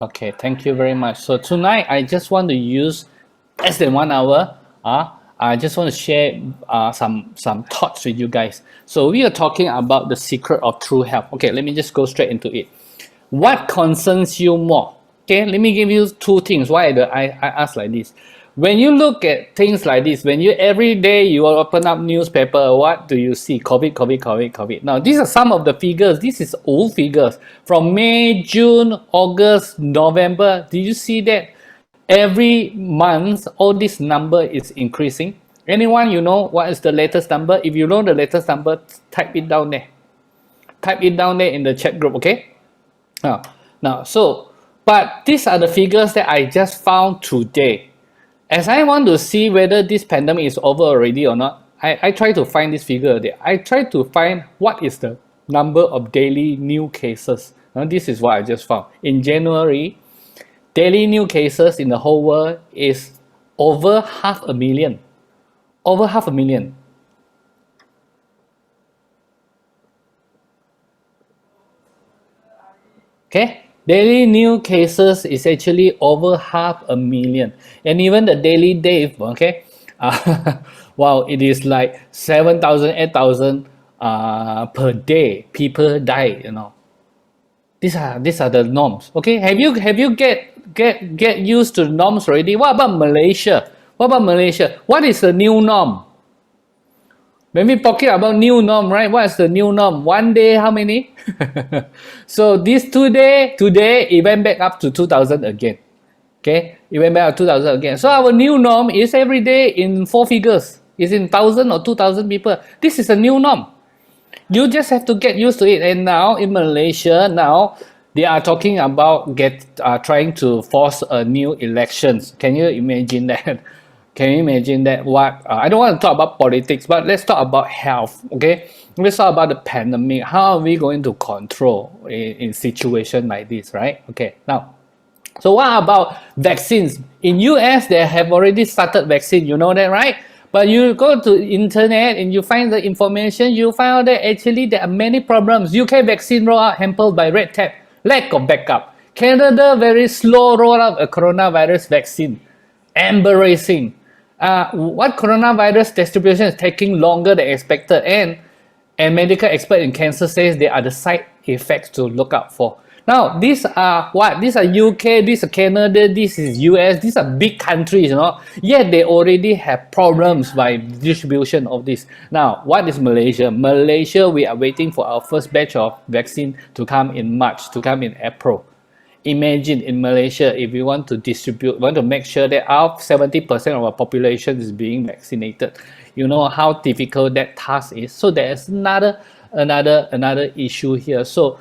Okay, thank you very much. So tonight I just want to use less than 1 hour. I just want to share some thoughts with you guys. So we are talking about the secret of true health. Okay, let me just go straight into it. What concerns you more? Okay, let me give you two things. Why I ask like this? When you look at things like this, when you every day you will open up newspaper, what do you see? COVID, COVID, COVID, COVID. Now these are some of the figures. This is old figures from May, June, August, November. Do you see that every month all this number is increasing? Anyone you know what is the latest number? If you know the latest number, type it down there. Type it down there in the chat group. Okay. But these are the figures that I just found today. As I want to see whether this pandemic is over already or not, I try to find this figure there. I try to find what is the number of daily new cases. Now, this is what I just found. In January, daily new cases in the whole world is over 500,000. Over 500,000. Okay, daily new cases is actually over 500,000, and even the daily death, okay, wow, it is like 7,000, 8,000 per day. People die, you know. These are the norms. Okay, have you get used to the norms already? What about Malaysia? What about Malaysia? What is the new norm? When we talking about new norm, right? What is the new norm? One day, how many? So this today, it went back up to 2,000 again. Okay, it went back up to 2,000 again. So our new norm is every day in four figures. Is in 1,000 or 2,000 people. This is a new norm. You just have to get used to it. And now in Malaysia, now they are talking about trying to force a new elections. Can you imagine that? Can you imagine that? I don't want to talk about politics, but let's talk about health. Okay, let's talk about the pandemic. How are we going to control in situation like this, right? Okay, now, so what about vaccines? In US, they have already started vaccine. You know that, right? But you go to internet and you find the information. You find out that actually there are many problems. UK vaccine rollout hampered by red tape, lack of backup. Canada very slow rollout a coronavirus vaccine. Embarrassing. What coronavirus distribution is taking longer than expected, and medical expert in cancer says there are the side effects to look out for. Now these are what? These are UK, these are Canada, this is US, these are big countries, you know. Yet they already have problems by distribution of this. Now, what is Malaysia? Malaysia, we are waiting for our first batch of vaccine to come in March, to come in April. Imagine in Malaysia, if we want to distribute, want to make sure that our 70% of our population is being vaccinated. You know how difficult that task is. So there's another issue here. So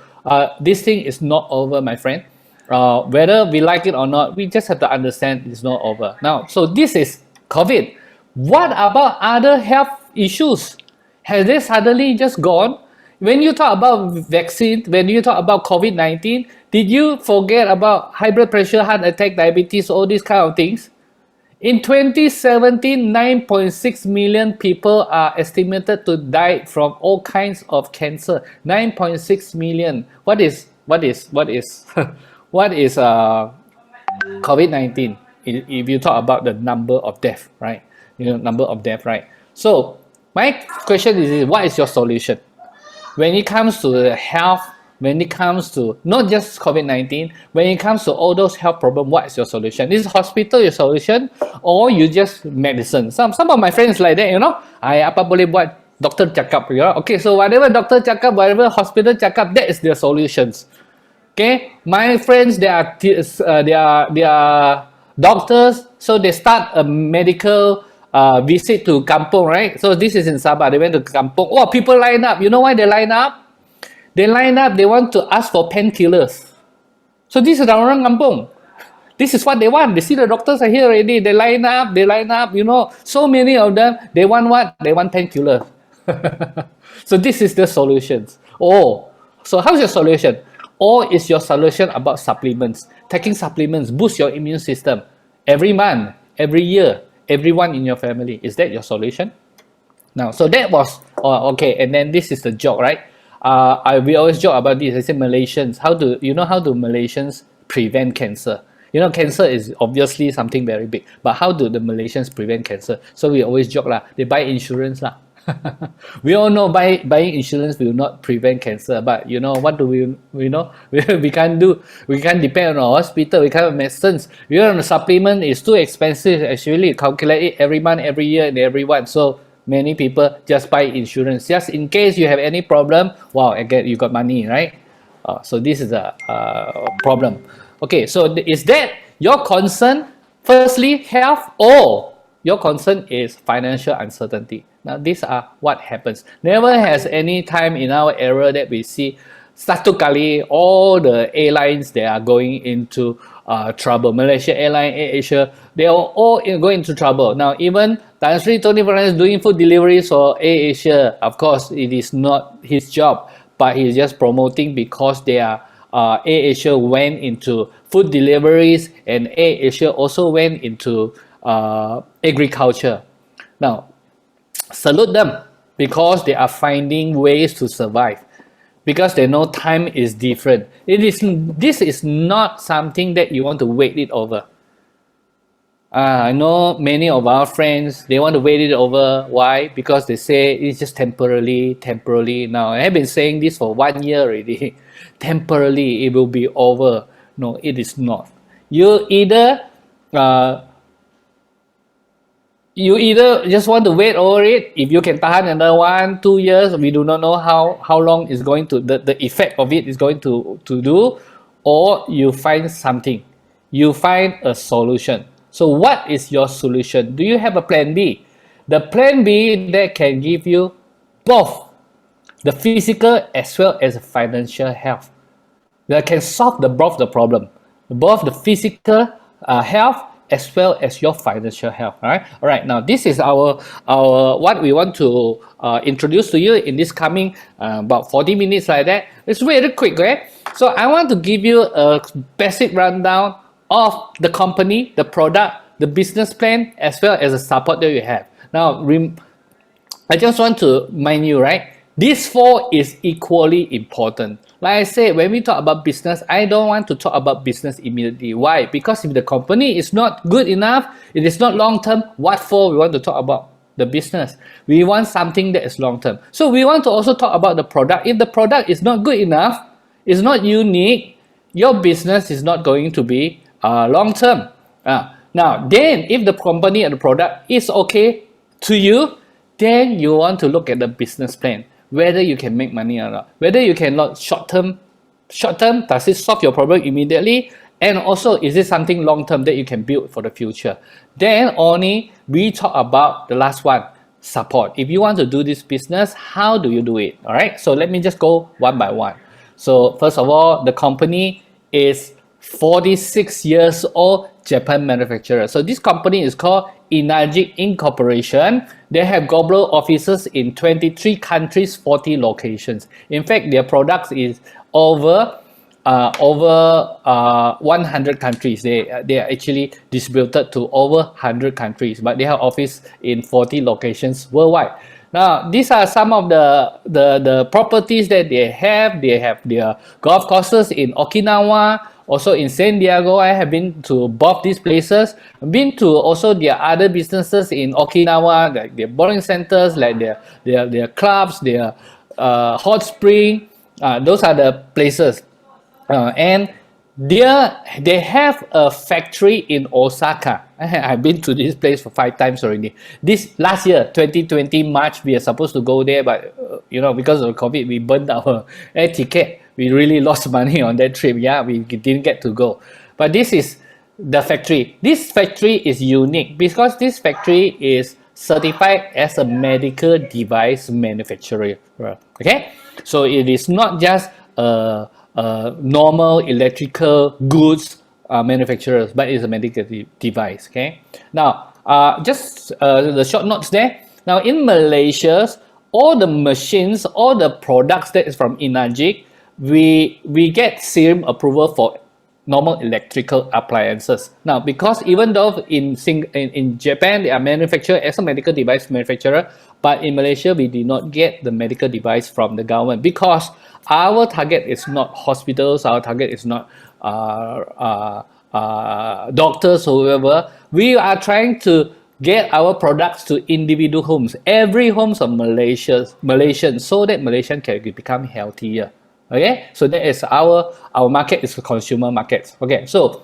this thing is not over, my friend. Whether we like it or not, we just have to understand it's not over. Now, so this is COVID. What about other health issues? Has they suddenly just gone? When you talk about vaccine, when you talk about COVID-19, did you forget about high blood pressure, heart attack, diabetes, all these kind of things? In 2017, 9.6 million people are estimated to die from all kinds of cancer. 9.6 million. What is what is COVID-19? If you talk about the number of death, right? Number of death, right? So my question is, what is your solution? When it comes to the health, when it comes to not just COVID-19, when it comes to all those health problems, what is your solution? Is hospital your solution, or you just medicine? Some of my friends like that, you know. Apa boleh buat, doktor cakap, you know. Okay, so whatever doctor cakap, whatever hospital cakap, that is their solutions. Okay, my friends, they are doctors, so they start a medical visit to kampung, right? So this is in Sabah. They went to kampung. Oh, people line up. You know why they line up? They line up. They want to ask for painkillers. So this is orang kampung. This is what they want. They see the doctors are here already. They line up. They line up. You know, so many of them. They want what? They want painkillers. So this is the solutions. Oh, so how's your solution? Or is your solution about supplements? Taking supplements boost your immune system every month, every year. Everyone in your family. Is that your solution? Now, so that was okay. And then this is the joke, right? We always joke about this. I say Malaysians. How do Malaysians prevent cancer. You know, cancer is obviously something very big, but how do the Malaysians prevent cancer? So we always joke lah, they buy insurance lah. We all know buying insurance will not prevent cancer, but you know what do we know? We can't do. We can't depend on a hospital. We can't have medicines. You know, the supplement is too expensive. Actually, calculate it every month, every year, and every one. So many people just buy insurance just in case you have any problem. Wow, again you got money, right? So this is a problem. Okay, so is that your concern? Firstly, health, or your concern is financial uncertainty. Now, these are what happens. Never has any time in our era that we see satu kali all the airlines they are going into trouble. Malaysia Airlines, AirAsia, they are all going into trouble. Now, even Tan Sri Tony Fernandez doing food deliveries for AirAsia, of course, it is not his job, but he's just promoting because they are AirAsia went into food deliveries and AirAsia also went into agriculture. Now, salute them because they are finding ways to survive, because they know time is different. This is not something that you want to wait it over. I know many of our friends, they want to wait it over. Why? Because they say it's just temporarily. Now, I have been saying this for 1 year already. Temporarily, it will be over. No, it is not. You either just want to wait over it. If you can tahan another 1, 2 years, we do not know how long is going to the effect of it is going to do, or you find something, you find a solution. So what is your solution? Do you have a plan B? The plan B that can give you both the physical as well as the financial health, that can solve both the problem, both the physical health as well as your financial health. All right. Now this is our what we want to introduce to you in this coming about 40 minutes like that. It's very quick, right? So I want to give you a basic rundown of the company, the product, the business plan, as well as the support that you have. Now, I just want to mind you, right? These 4 is equally important. Like I said, when we talk about business, I don't want to talk about business immediately. Why? Because if the company is not good enough, it is not long-term, what for we want to talk about the business? We want something that is long-term. So we want to also talk about the product. If the product is not good enough, it's not unique, your business is not going to be long-term. Now, then if the company and the product is okay to you, then you want to look at the business plan, whether you can make money or not, whether you can not short-term, does it solve your problem immediately, and also is it something long-term that you can build for the future. Then only we talk about the last one, support. If you want to do this business, how do you do it? All right, so let me just go one by one. So first of all, the company is 46 years old Japan manufacturer. So this company is called Inagic Incorporation. They have global offices in 23 countries, 40 locations. In fact, their products is over 100 countries. They are actually distributed to over 100 countries, but they have office in 40 locations worldwide. Now, these are some of the properties that they have. They have their golf courses in Okinawa, also in San Diego. I have been to both these places. I've been to also their other businesses in Okinawa, like their bowling centers, like their clubs, their hot spring. Those are the places. And they have a factory in Osaka. I've been to this place for 5 times already. This last year, 2020 March, we are supposed to go there, but because of COVID, we burned our air ticket. We really lost money on that trip. Yeah, we didn't get to go. But this is the factory. This factory is unique because this factory is certified as a medical device manufacturer. Okay, so it is not just a normal electrical goods manufacturers, but it's a medical device. Okay, now just the short notes there. Now in Malaysia, all the machines, all the products that is from Inagic, we get SIRM approval for normal electrical appliances. Now, because even though in Japan they are manufactured as a medical device manufacturer, but in Malaysia we did not get the medical device from the government because our target is not hospitals, our target is not doctors, whoever. We are trying to get our products to individual homes, every homes of Malaysian, so that Malaysian can become healthier. Okay, so that is our market is consumer markets. Okay, so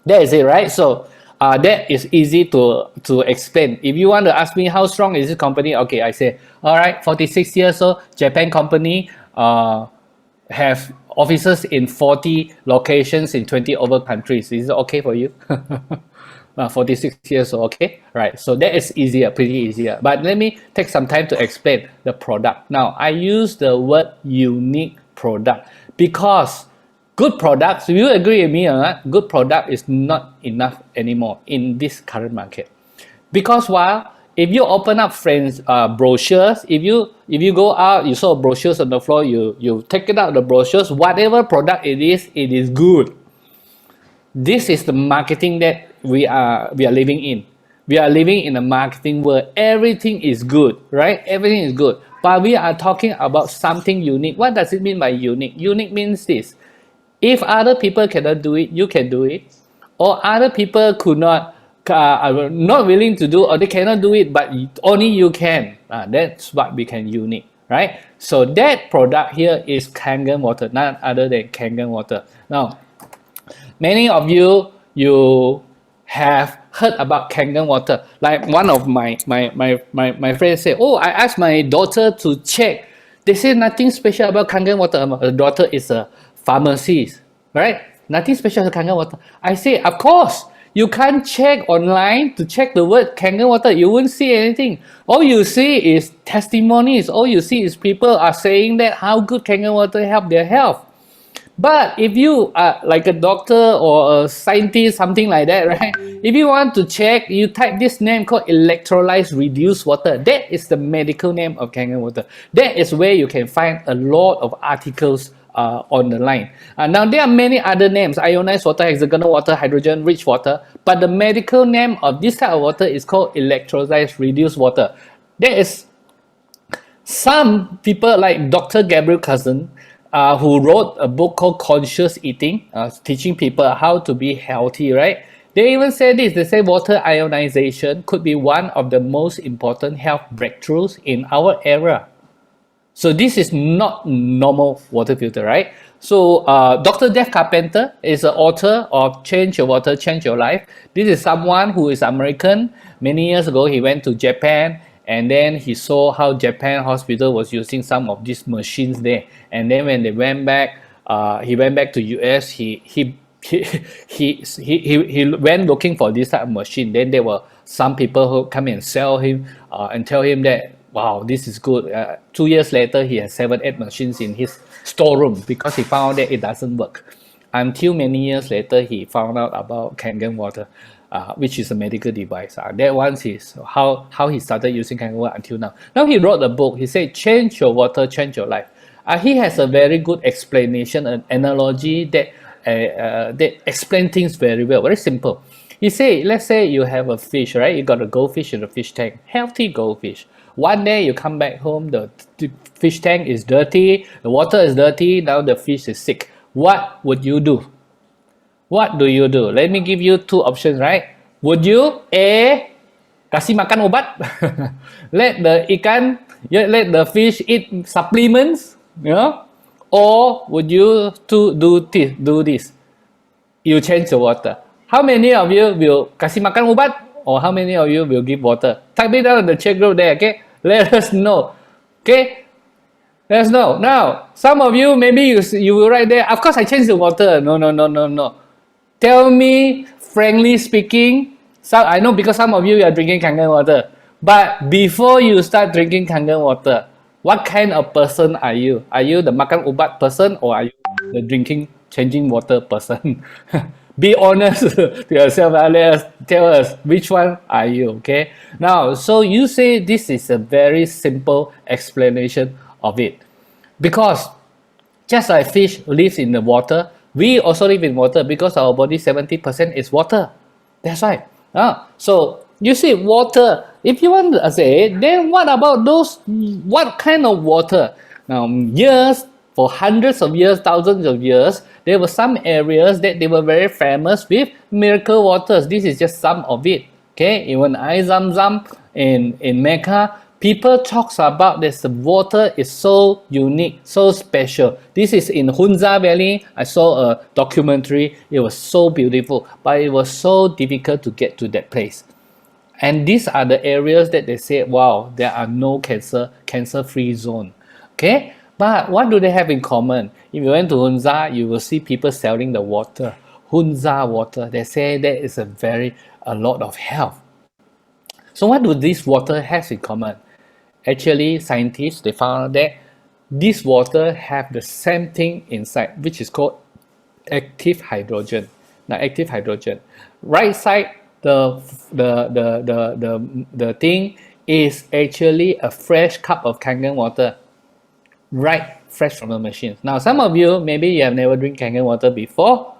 that is it, right? So that is easy to explain. If you want to ask me how strong is this company, okay, I say, all right, 46 years old, Japan company, have offices in 40 locations in 20 over countries. Is it okay for you? 46 years old, okay? Right, so that is easier, pretty easier. But let me take some time to explain the product. Now, I use the word unique product because good products, do you agree with me or not? Good product is not enough anymore in this current market. Because while if you open up friends brochures, if you go out, you saw brochures on the floor, you take it out the brochures, whatever product it is good. This is the marketing that we are living in. We are living in a marketing world. Everything is good, right? Everything is good. But we are talking about something unique. What does it mean by unique? Unique means this. If other people cannot do it, you can do it. Or other people could not, are not willing to do, or they cannot do it, but only you can. That's what we can unique, right? So that product here is Kangen water, none other than Kangen water. Now, many of you have heard about Kangen water. Like one of my friends said, oh, I asked my daughter to check. They say nothing special about Kangen water. Her daughter is a pharmacist, right? Nothing special about Kangen water. I say, of course, you can't check online to check the word Kangen water. You won't see anything. All you see is testimonies. All you see is people are saying that how good Kangen water help their health. But if you are like a doctor or a scientist, something like that, right? If you want to check, you type this name called electrolyte reduced water. That is the medical name of Kangen water. That is where you can find a lot of articles on the line. Now, there are many other names, ionized water, hexagonal water, hydrogen rich water, but the medical name of this type of water is called electrolyte reduced water. There is some people like Dr. Gabriel Cousin, who wrote a book called Conscious Eating, teaching people how to be healthy, right? They even say this, they say water ionization could be one of the most important health breakthroughs in our era. So this is not normal water filter, right? So Dr. Dave Carpenter is an author of Change Your Water, Change Your Life. This is someone who is American. Many years ago, he went to Japan and then he saw how Japan hospital was using some of these machines there. And then when they went back, he went back to US. He went looking for this type of machine. Then there were some people who come and sell him and tell him that, wow, this is good. 2 years later, he has 7-8 machines in his storeroom because he found that it doesn't work. Until many years later, he found out about Kangen water, which is a medical device. That once is how he started using Kangen water until now. Now he wrote a book. He said, change your water, change your life. He has a very good explanation, an analogy that explains things very well, very simple. He said, let's say you have a fish, right? You got a goldfish in the fish tank, healthy goldfish. One day you come back home, the fish tank is dirty, the water is dirty, now the fish is sick. What would you do? What do you do? Let me give you two options, right? Would you A, kasih makan obat? let the fish eat supplements, or would you do this? You change the water. How many of you will kasih makan obat? Or how many of you will give water? Type it down in the chat group there, okay? Let us know, okay? Let us know. Now, some of you, maybe you will write there, of course I change the water. No. Tell me, frankly speaking, I know because some of you are drinking Kangen water, but before you start drinking Kangen water, what kind of person are you? Are you the makan ubat person or are you the changing water person? Be honest to yourself. Tell us which one are you, okay? Now, so you say this is a very simple explanation of it. Because just like fish lives in the water, we also live in water because our body 70% is water. That's right. So you see water, if you want to say, then what about those, what kind of water? Now, years for hundreds of years, thousands of years, there were some areas that they were very famous with miracle waters. This is just some of it. Okay, even Air Zam in Mecca, people talks about this. The water is so unique, so special. This is in Hunza Valley. I saw a documentary. It was so beautiful, but it was so difficult to get to that place. And these are the areas that they say, wow, there are no cancer-free zone. Okay, but what do they have in common? If you went to Hunza, you will see people selling the water, Hunza water. They say there is a lot of health. So what do this water has in common? Actually, scientists, they found that this water have the same thing inside, which is called active hydrogen. Now, active hydrogen, right side, the thing is actually a fresh cup of Kangen water, right, fresh from the machines. Now, some of you, maybe you have never drink Kangen water before,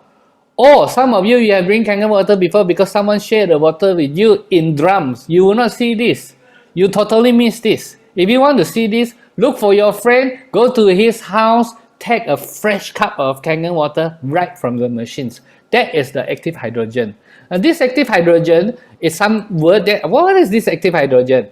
or some of you, you have drink Kangen water before because someone shared the water with you in drums. You will not see this. You totally miss this. If you want to see this, look for your friend, go to his house, take a fresh cup of Kangen water right from the machines. That is the active hydrogen. And this active hydrogen is some word that, what is this active hydrogen?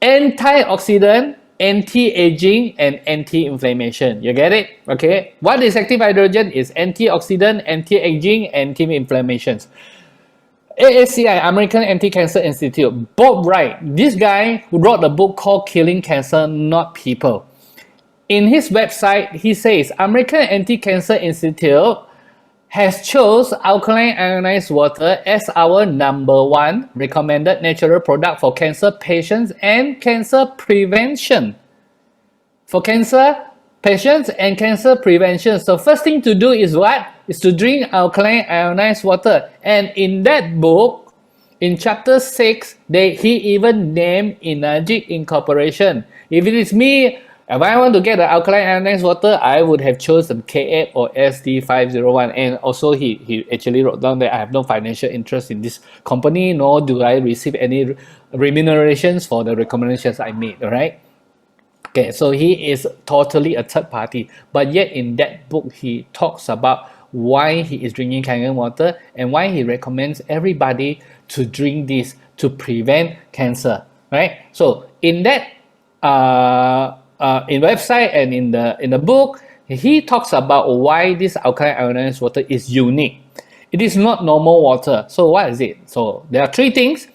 Antioxidant, anti-aging, and anti-inflammation. You get it? Okay. What is active hydrogen? Is antioxidant, anti-aging, anti-inflammations. AACI, American Anti-Cancer Institute, Bob Wright, this guy who wrote a book called Killing Cancer, Not People. In his website, he says American Anti-Cancer Institute has chose alkaline ionized water as our #1 recommended natural product for cancer patients and cancer prevention. For cancer patients and cancer prevention. So first thing to do is what? Is to drink alkaline ionized water. And in that book, in chapter 6, he even named Energic Incorporation. If it is me, if I want to get the alkaline ionized water, I would have chosen K8 or SD501. And also he actually wrote down that I have no financial interest in this company, nor do I receive any remunerations for the recommendations I made, all right? Okay, so he is totally a third party. But yet in that book, he talks about why he is drinking Kangen water and why he recommends everybody to drink this to prevent cancer, right? So in that in website and in the book, he talks about why this alkaline ionized water is unique. It is not normal water. So what is it? So there are three things.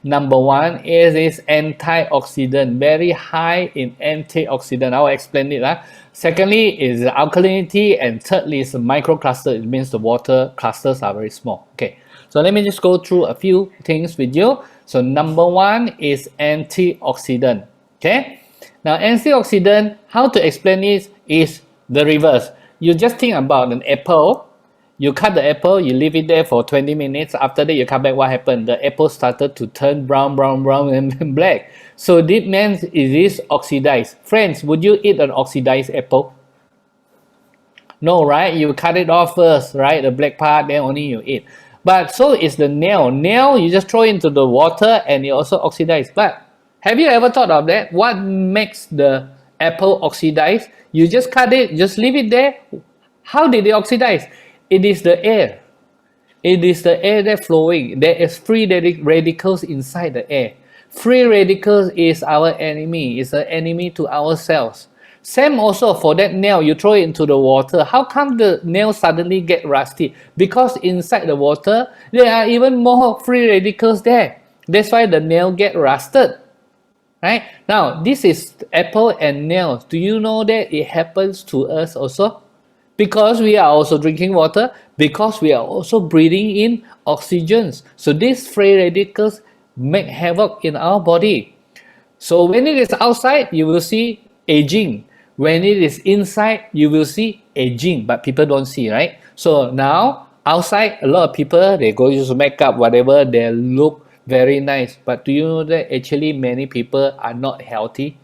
#1 is this antioxidant, very high in antioxidant. I'll explain it. Secondly is alkalinity, and thirdly is microcluster. It means the water clusters are very small. Okay, so let me just go through a few things with you. So #1 is antioxidant. Okay, now antioxidant, how to explain it is the reverse. You just think about an apple. You cut the apple, you leave it there for 20 minutes. After that, you come back, what happened? The apple started to turn brown, and black. So this means it is oxidized. Friends, would you eat an oxidized apple? No, right? You cut it off first, right? The black part, then only you eat. But so is the nail. Nail, you just throw into the water and it also oxidizes. But have you ever thought of that? What makes the apple oxidize? You just cut it, just leave it there. How did it oxidize? It is the air. It is the air that's flowing. There is free radicals inside the air. Free radicals is our enemy. It's an enemy to ourselves. Same also for that nail. You throw it into the water. How come the nail suddenly get rusty? Because inside the water, there are even more free radicals there. That's why the nail get rusted. Right? Now, this is apple and nails. Do you know that it happens to us also? Because we are also drinking water, because we are also breathing in oxygens. So these free radicals make havoc in our body. So when it is outside, you will see aging. When it is inside, you will see aging, but people don't see, right? So now, outside, a lot of people, they go use makeup, whatever, they look very nice. But do you know that actually many people are not healthy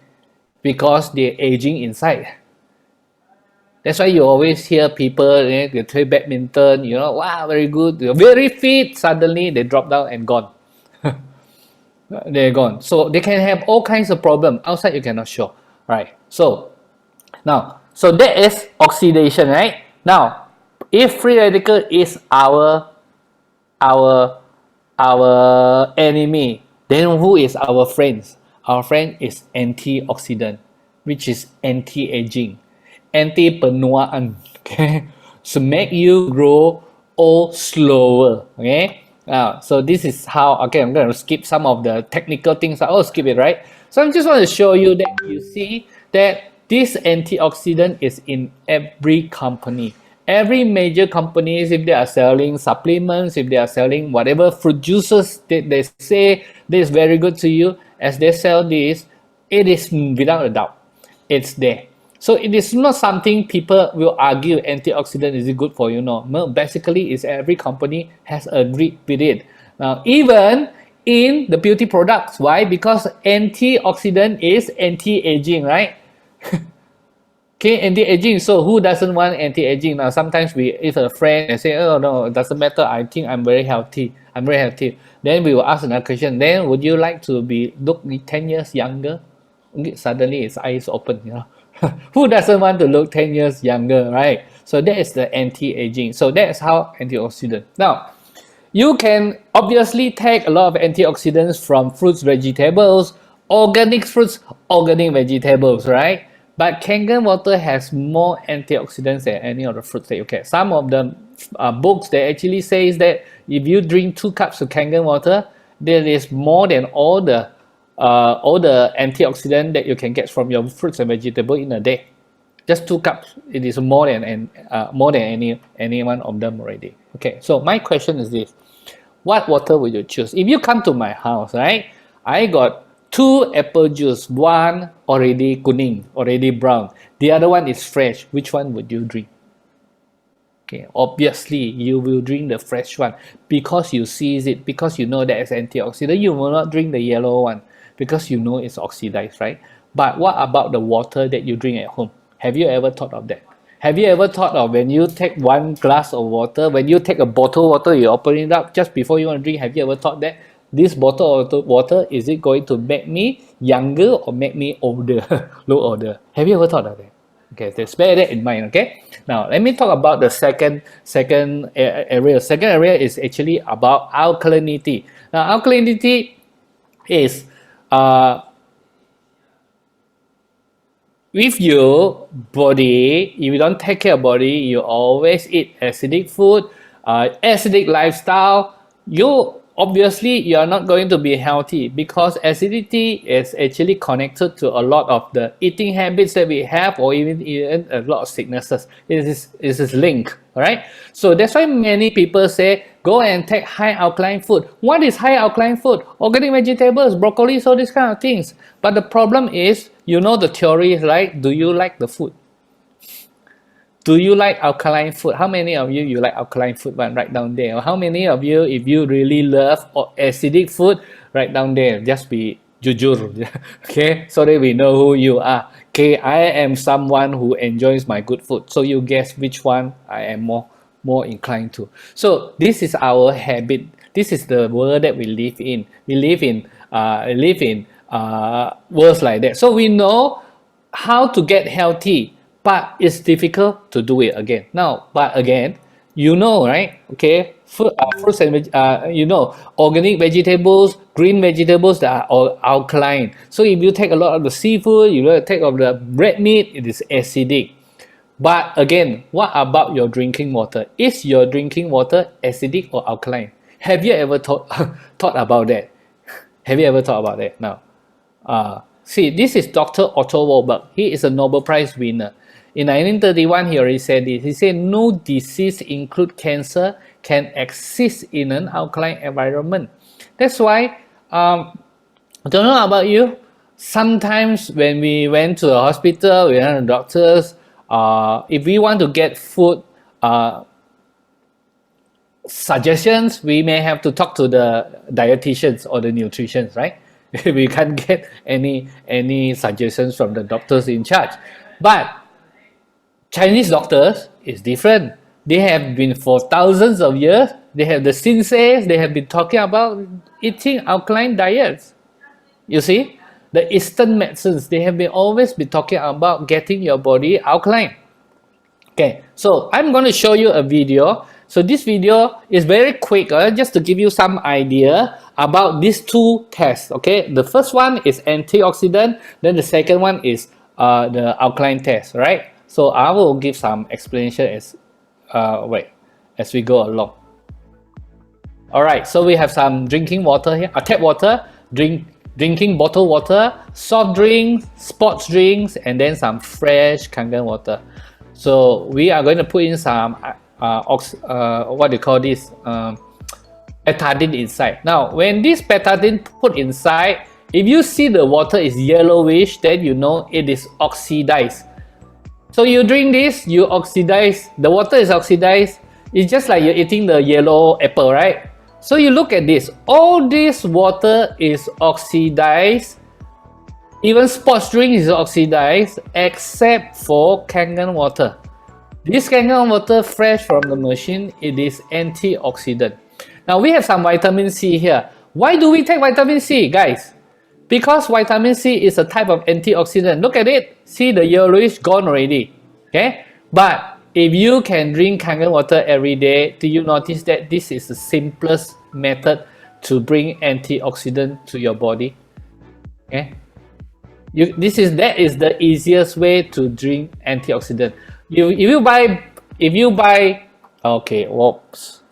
because they're aging inside? That's why you always hear people, they play badminton, wow, very good, they're very fit, suddenly they drop down and gone. They're gone. So they can have all kinds of problems. Outside you cannot show, right? So Now, so that is oxidation, right? Now, if free radical is our our enemy, then who is our friends? Our friend is antioxidant, which is anti-aging, anti-penuaan. Okay, so make you grow old slower. Okay, so this is how. Okay, I'm gonna skip some of the technical things. I'll skip it, right? So I just want to show you that you see that this antioxidant is in every company. Every major companies, if they are selling supplements, if they are selling whatever fruit juices that they say this is very good to you, as they sell this, it is without a doubt, it's there. So it is not something people will argue antioxidant is it good for you. No, basically is every company has agreed with it. Now even in the beauty products, why? Because antioxidant is anti-aging, right? Okay, anti-aging. So who doesn't want anti-aging? Now sometimes we, if a friend and say, oh no, it doesn't matter. I think I'm very healthy. I'm very healthy. Then we will ask another question. Then would you like to be look 10 years younger? Suddenly his eyes open. You know, who doesn't want to look 10 years younger, right? So that is the anti-aging. So that's how antioxidant. Now you can obviously take a lot of antioxidants from fruits, vegetables, organic fruits, organic vegetables, right? But Kangen water has more antioxidants than any other fruits that you get. Some of the books they actually says that if you drink 2 cups of Kangen water, there is more than all the antioxidant that you can get from your fruits and vegetables in a day. Just 2 cups, it is more than any one of them already. Okay, so my question is this: what water would you choose? If you come to my house, right? I got 2 apple juice, one already kuning, already brown. The other one is fresh. Which one would you drink? Okay, obviously you will drink the fresh one because you see it, because you know that it's antioxidant. You will not drink the yellow one because you know it's oxidized, right? But what about the water that you drink at home? Have you ever thought of that? Have you ever thought of when you take one glass of water, when you take a bottle of water, you open it up just before you want to drink? Have you ever thought that this bottle of water, is it going to make me younger or make me older, look older? Have you ever thought of that? Okay, so bear that in mind. Okay, now let me talk about the second area. Second area is actually about alkalinity. Now, alkalinity is with your body. If you don't take care of body, you always eat acidic food, acidic lifestyle. You are not going to be healthy because acidity is actually connected to a lot of the eating habits that we have, or even a lot of sicknesses. It is linked. All right, so that's why many people say go and take high alkaline food. What is high alkaline food? Organic vegetables, broccoli, so these kind of things. But the problem is, you know the theory, right? Do you like the food? Do you like alkaline food? How many of you like alkaline food? One, write down there. Or how many of you, if you really love acidic food, write down there. Just be jujur. Okay, so that we know who you are. Okay, I am someone who enjoys my good food. So you guess which one I am more inclined to. So this is our habit. This is the world that we live in. We live in worlds like that. So we know how to get healthy, but it's difficult to do it again. Now, but again, you know, right? Okay, fruits and organic vegetables, green vegetables that are all alkaline. So if you take a lot of the seafood, you take of the red meat, it is acidic. But again, what about your drinking water? Is your drinking water acidic or alkaline? Have you ever thought about that? Have you ever thought about that? Now, see, this is Dr. Otto Warburg. He is a Nobel Prize winner. In 1931, he already said this. He said, no disease, include cancer, can exist in an alkaline environment. That's why, I don't know about you, sometimes when we went to the hospital, we went to the doctors, if we want to get food suggestions, we may have to talk to the dietitians or the nutritionists, right? We can't get any suggestions from the doctors in charge. But Chinese doctors is different. They have been for thousands of years. They have the sensei. They have been talking about eating alkaline diets. You see, the Eastern medicines, they have been always been talking about getting your body alkaline. Okay, so I'm going to show you a video. So this video is very quick, just to give you some idea about these two tests. Okay, the first one is antioxidant, then the second one is the alkaline test, right? So I will give some explanation as we go along. All right, so we have some drinking water here, tap water, drinking bottled water, soft drinks, sports drinks, and then some fresh Kangen water. So we are going to put in some what do you call this, betadine inside. Now, when this betadine put inside, if you see the water is yellowish, then you know it is oxidized. So you drink this, you oxidize, the water is oxidized. It's just like you're eating the yellow apple, right? So you look at this, all this water is oxidized. Even sports drink is oxidized except for Kangen water. This Kangen water fresh from the machine, it is antioxidant. Now we have some vitamin C here. Why do we take vitamin C, guys? Because vitamin C is a type of antioxidant. Look at it. See the yellowish gone already. Okay? But if you can drink Kangen water every day, do you notice that this is the simplest method to bring antioxidant to your body? Okay? That is the easiest way to drink antioxidant. If you buy, okay, whoops.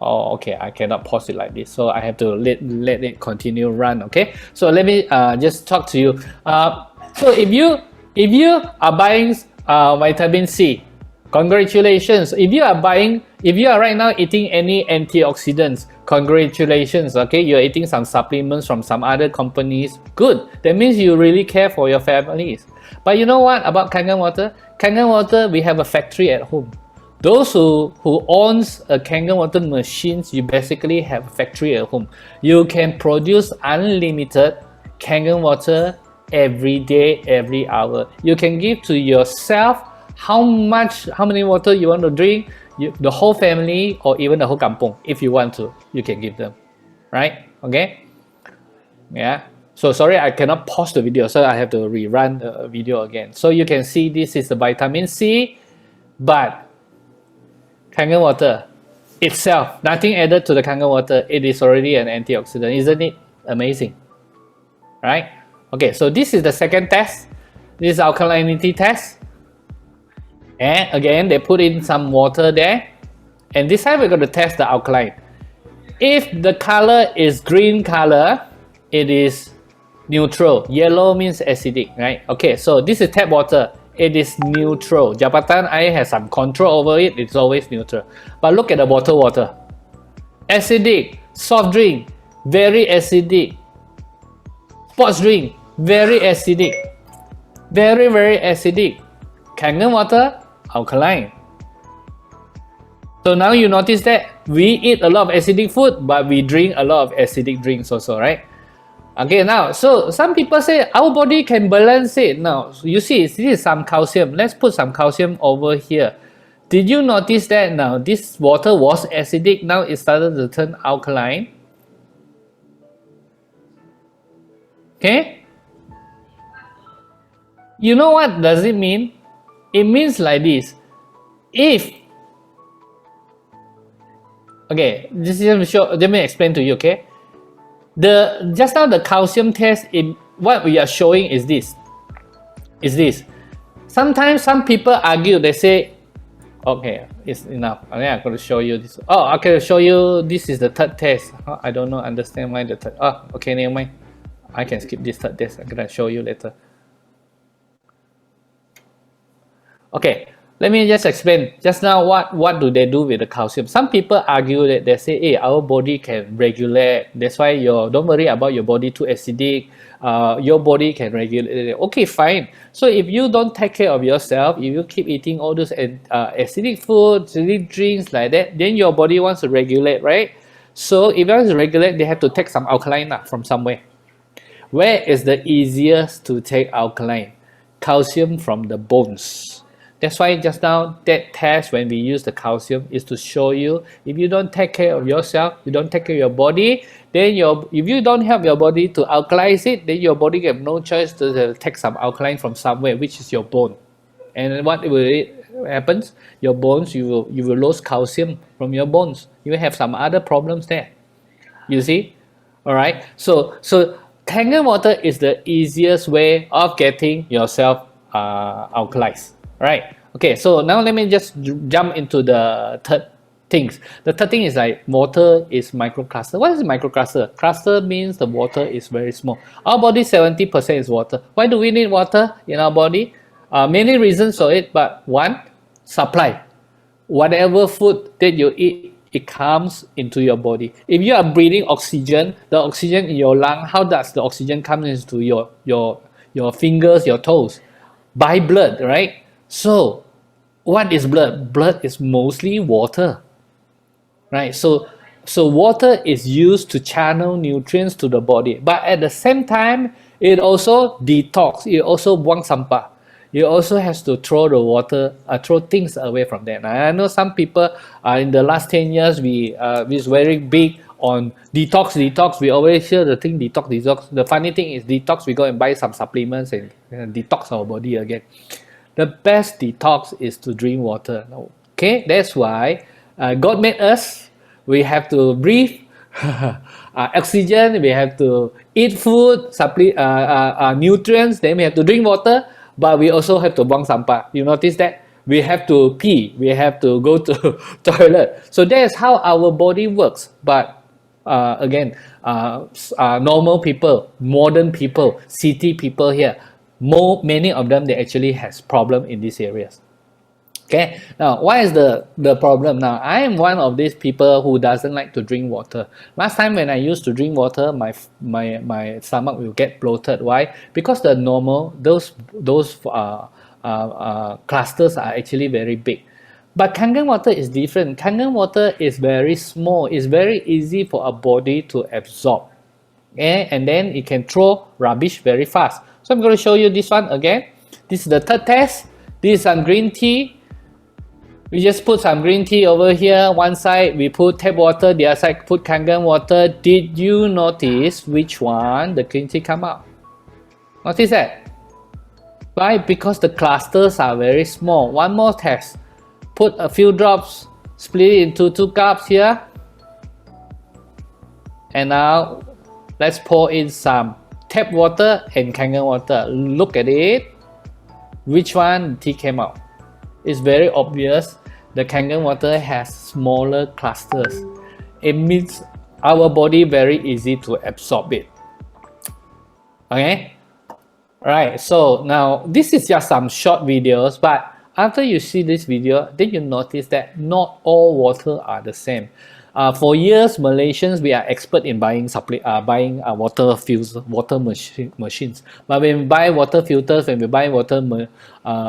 Oh, okay, I cannot pause it like this, so I have to let it continue run. Okay, so let me just talk to you. So if you are buying vitamin C, congratulations. If you are right now eating any antioxidants, congratulations. Okay, you're eating some supplements from some other companies. Good. That means you really care for your families. But you know what about Kangen water? Kangen water, we have a factory at home. Those who owns a Kangen water machines, you basically have a factory at home. You can produce unlimited Kangen water every day, every hour. You can give to yourself how many water you want to drink, the whole family or even the whole kampung. If you want to, you can give them, right? Okay, yeah. So sorry, I cannot pause the video, so I have to rerun the video again. So you can see this is the vitamin C, but Kangen water itself, nothing added to the Kangen water, it is already an antioxidant. Isn't it amazing? Right? Okay, so this is the second test. This is alkalinity test. And again, they put in some water there. And this time we're going to test the alkaline. If the color is green color, it is neutral. Yellow means acidic, right? Okay, so this is tap water. It is neutral. Japatan air has some control over it. It's always neutral. But look at the bottled water. Acidic. Soft drink, very acidic. Sports drink, very acidic. Very, very acidic. Kangen water, alkaline. So now you notice that we eat a lot of acidic food, but we drink a lot of acidic drinks also, right? Okay, now, so some people say our body can balance it. Now, you see, this is some calcium. Let's put some calcium over here. Did you notice that now this water was acidic, now it started to turn alkaline? Okay? You know what does it mean? It means like this. If, okay, let me explain to you, okay? Just now the calcium test, what we are showing is this. Sometimes some people argue, they say, okay, it's enough. I mean, I'm going to show you this. Oh, I can show you, this is the third test. I don't know, understand why the third. Oh, okay, never mind. I can skip this third test. I'm going to show you later. Okay, let me just explain. Just now, what do they do with the calcium? Some people argue that they say, hey, our body can regulate. That's why don't worry about your body too acidic. Your body can regulate it. Okay, fine. So if you don't take care of yourself, if you keep eating all those acidic foods, acidic drinks like that, then your body wants to regulate, right? So if it wants to regulate, they have to take some alkaline from somewhere. Where is the easiest to take alkaline? Calcium from the bones. That's why just now that test when we use the calcium is to show you if you don't take care of yourself, you don't take care of your body, then if you don't help your body to alkalize it, then your body have no choice to take some alkaline from somewhere, which is your bone. And what will happens? Your bones, you will lose calcium from your bones. You will have some other problems there. You see, all right. So Kangen water is the easiest way of getting yourself alkalized. Right. Okay. So now let me just jump into the third things. The third thing is like water is microcluster. What is microcluster? Cluster means the water is very small. Our body 70% is water. Why do we need water in our body? Many reasons for it, but one, supply. Whatever food that you eat, it comes into your body. If you are breathing oxygen, the oxygen in your lung, how does the oxygen come into your fingers, your toes? By blood, right? So, what is blood? Blood is mostly water, right? So water is used to channel nutrients to the body, but at the same time, it also detox. It also buang sampah. You also has to throw the water, throw things away from them. I know some people in the last 10 years, we is very big on detox. We always hear the thing detox. The funny thing is detox, we go and buy some supplements and detox our body again. The best detox is to drink water. Okay, that's why God made us. We have to breathe oxygen, we have to eat food, nutrients, then we have to drink water, but we also have to buang sampah. You notice that? We have to pee, we have to go to toilet. So that is how our body works. But again, normal people, modern people, city people here, many of them, they actually has problem in these areas. Okay, now what is the problem? Now I am one of these people who doesn't like to drink water. Last time when I used to drink water, my stomach will get bloated. Why? Because the normal those clusters are actually very big. But Kangen water is different. Kangen water is very small. It's very easy for a body to absorb. Okay? And then it can throw rubbish very fast. So I'm going to show you this one again. This is the third test. This is some green tea. We just put some green tea over here. One side we put tap water, the other side put Kangen water. Did you notice which one the green tea come out? Notice that? Why? Because the clusters are very small. One more test. Put a few drops, split it into 2 cups here. And now let's pour in some tap water and Kangen water. Look at it. Which one tea came out? It's very obvious. The Kangen water has smaller clusters. It means our body very easy to absorb it. Okay? Alright, so now this is just some short videos, but after you see this video, then you notice that not all water are the same. For years, Malaysians, we are expert in buying water machines. But when we buy water filters, when we buy water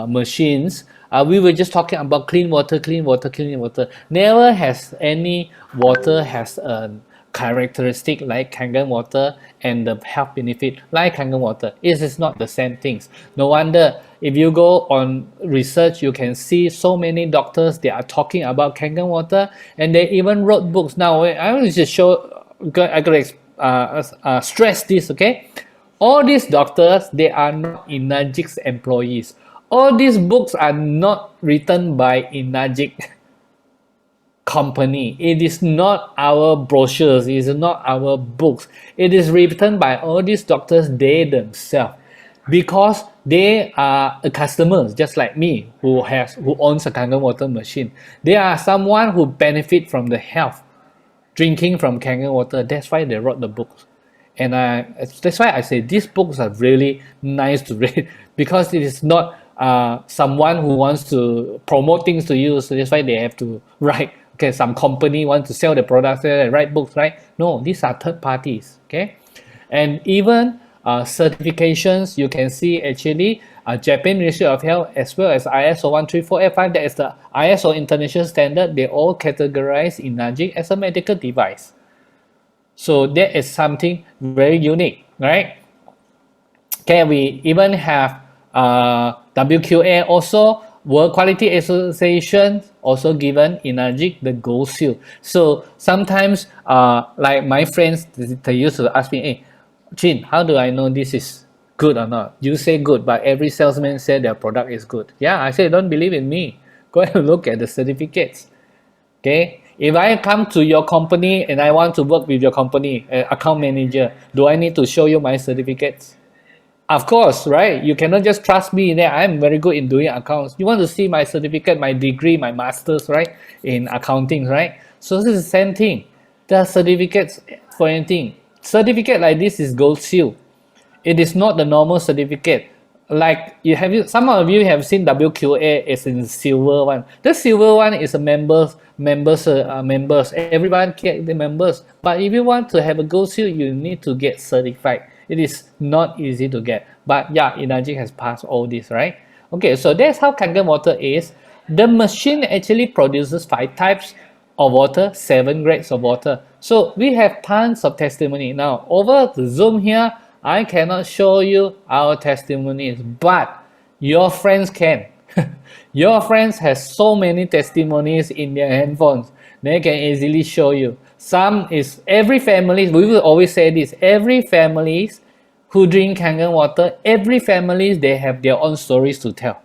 machines, we were just talking about clean water. Never has any water has a characteristic like Kangen water and the health benefit like Kangen water. It is not the same things. No wonder if you go on research, you can see so many doctors, they are talking about Kangen water, and they even wrote books. Now I will just show, I gotta stress this, okay? All these doctors, they are not Enagic employees. All these books are not written by Enagic company. It is not our brochures, it is not our books. It is written by all these doctors, they themselves, because they are customers just like me who owns a Kangen water machine. They are someone who benefit from the health drinking from Kangen water. That's why they wrote the books. And that's why I say these books are really nice to read, because it is not someone who wants to promote things to you. So that's why they have to write. Okay, some company wants to sell the products, they write books, right? No, these are third parties. Okay, and even certifications, you can see actually Japan Ministry of Health as well as ISO 13485, that is the ISO international standard. They all categorize Enagic as a medical device. So that is something very unique, right? Okay, we even have WQA also. World Quality Association also given Energic the gold seal. So sometimes, like my friends, they used to ask me, "Hey, Chin, how do I know this is good or not? You say good, but every salesman said their product is good." Yeah, I say, don't believe in me. Go and look at the certificates. Okay, if I come to your company and I want to work with your company, account manager, do I need to show you my certificates? Of course, right? You cannot just trust me that I'm very good in doing accounts. You want to see my certificate, my degree, my master's, right? In accounting, right? So this is the same thing. There are certificates for anything. Certificate like this is gold seal. It is not the normal certificate. Like some of you have seen WQA is in silver one. The silver one is a members. Everyone get the members. But if you want to have a gold seal, you need to get certified. It is not easy to get. But yeah, Energy has passed all this, right? Okay, so that's how Kangen water is. The machine actually produces 5 types of water, 7 grades of water. So we have tons of testimony. Now, over the Zoom here, I cannot show you our testimonies, but your friends can. Your friends has so many testimonies in their handphones. They can easily show you. Some is every family, we will always say this, every families who drink Kangen water, every families, they have their own stories to tell.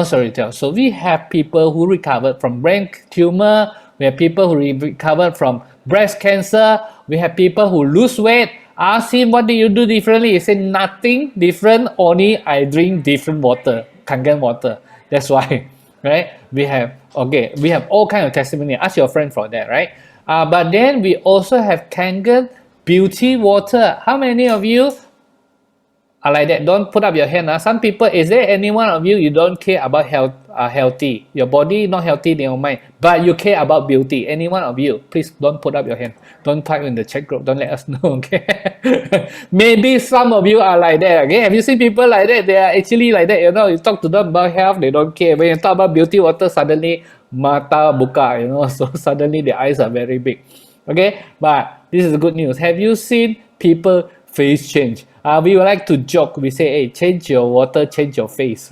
So we have people who recovered from brain tumor, we have people who recovered from breast cancer, we have people who lose weight. Ask him, what do you do differently? He said, nothing different, only I drink different water, Kangen water. That's why, right? We have all kind of testimony. Ask your friend for that, right? But then we also have Kangen beauty water. How many of you are like that? Don't put up your hand. Some people, is there any one of you don't care about healthy? Your body not healthy in your mind, but you care about beauty. Any one of you, please don't put up your hand. Don't type in the chat group. Don't let us know. Okay. Maybe some of you are like that. Okay. Have you seen people like that? They are actually like that. You talk to them about health, they don't care. When you talk about beauty water, suddenly mata buka. So suddenly their eyes are very big. Okay. But this is good news. Have you seen people face change? We would like to joke. We say, hey, change your water, change your face.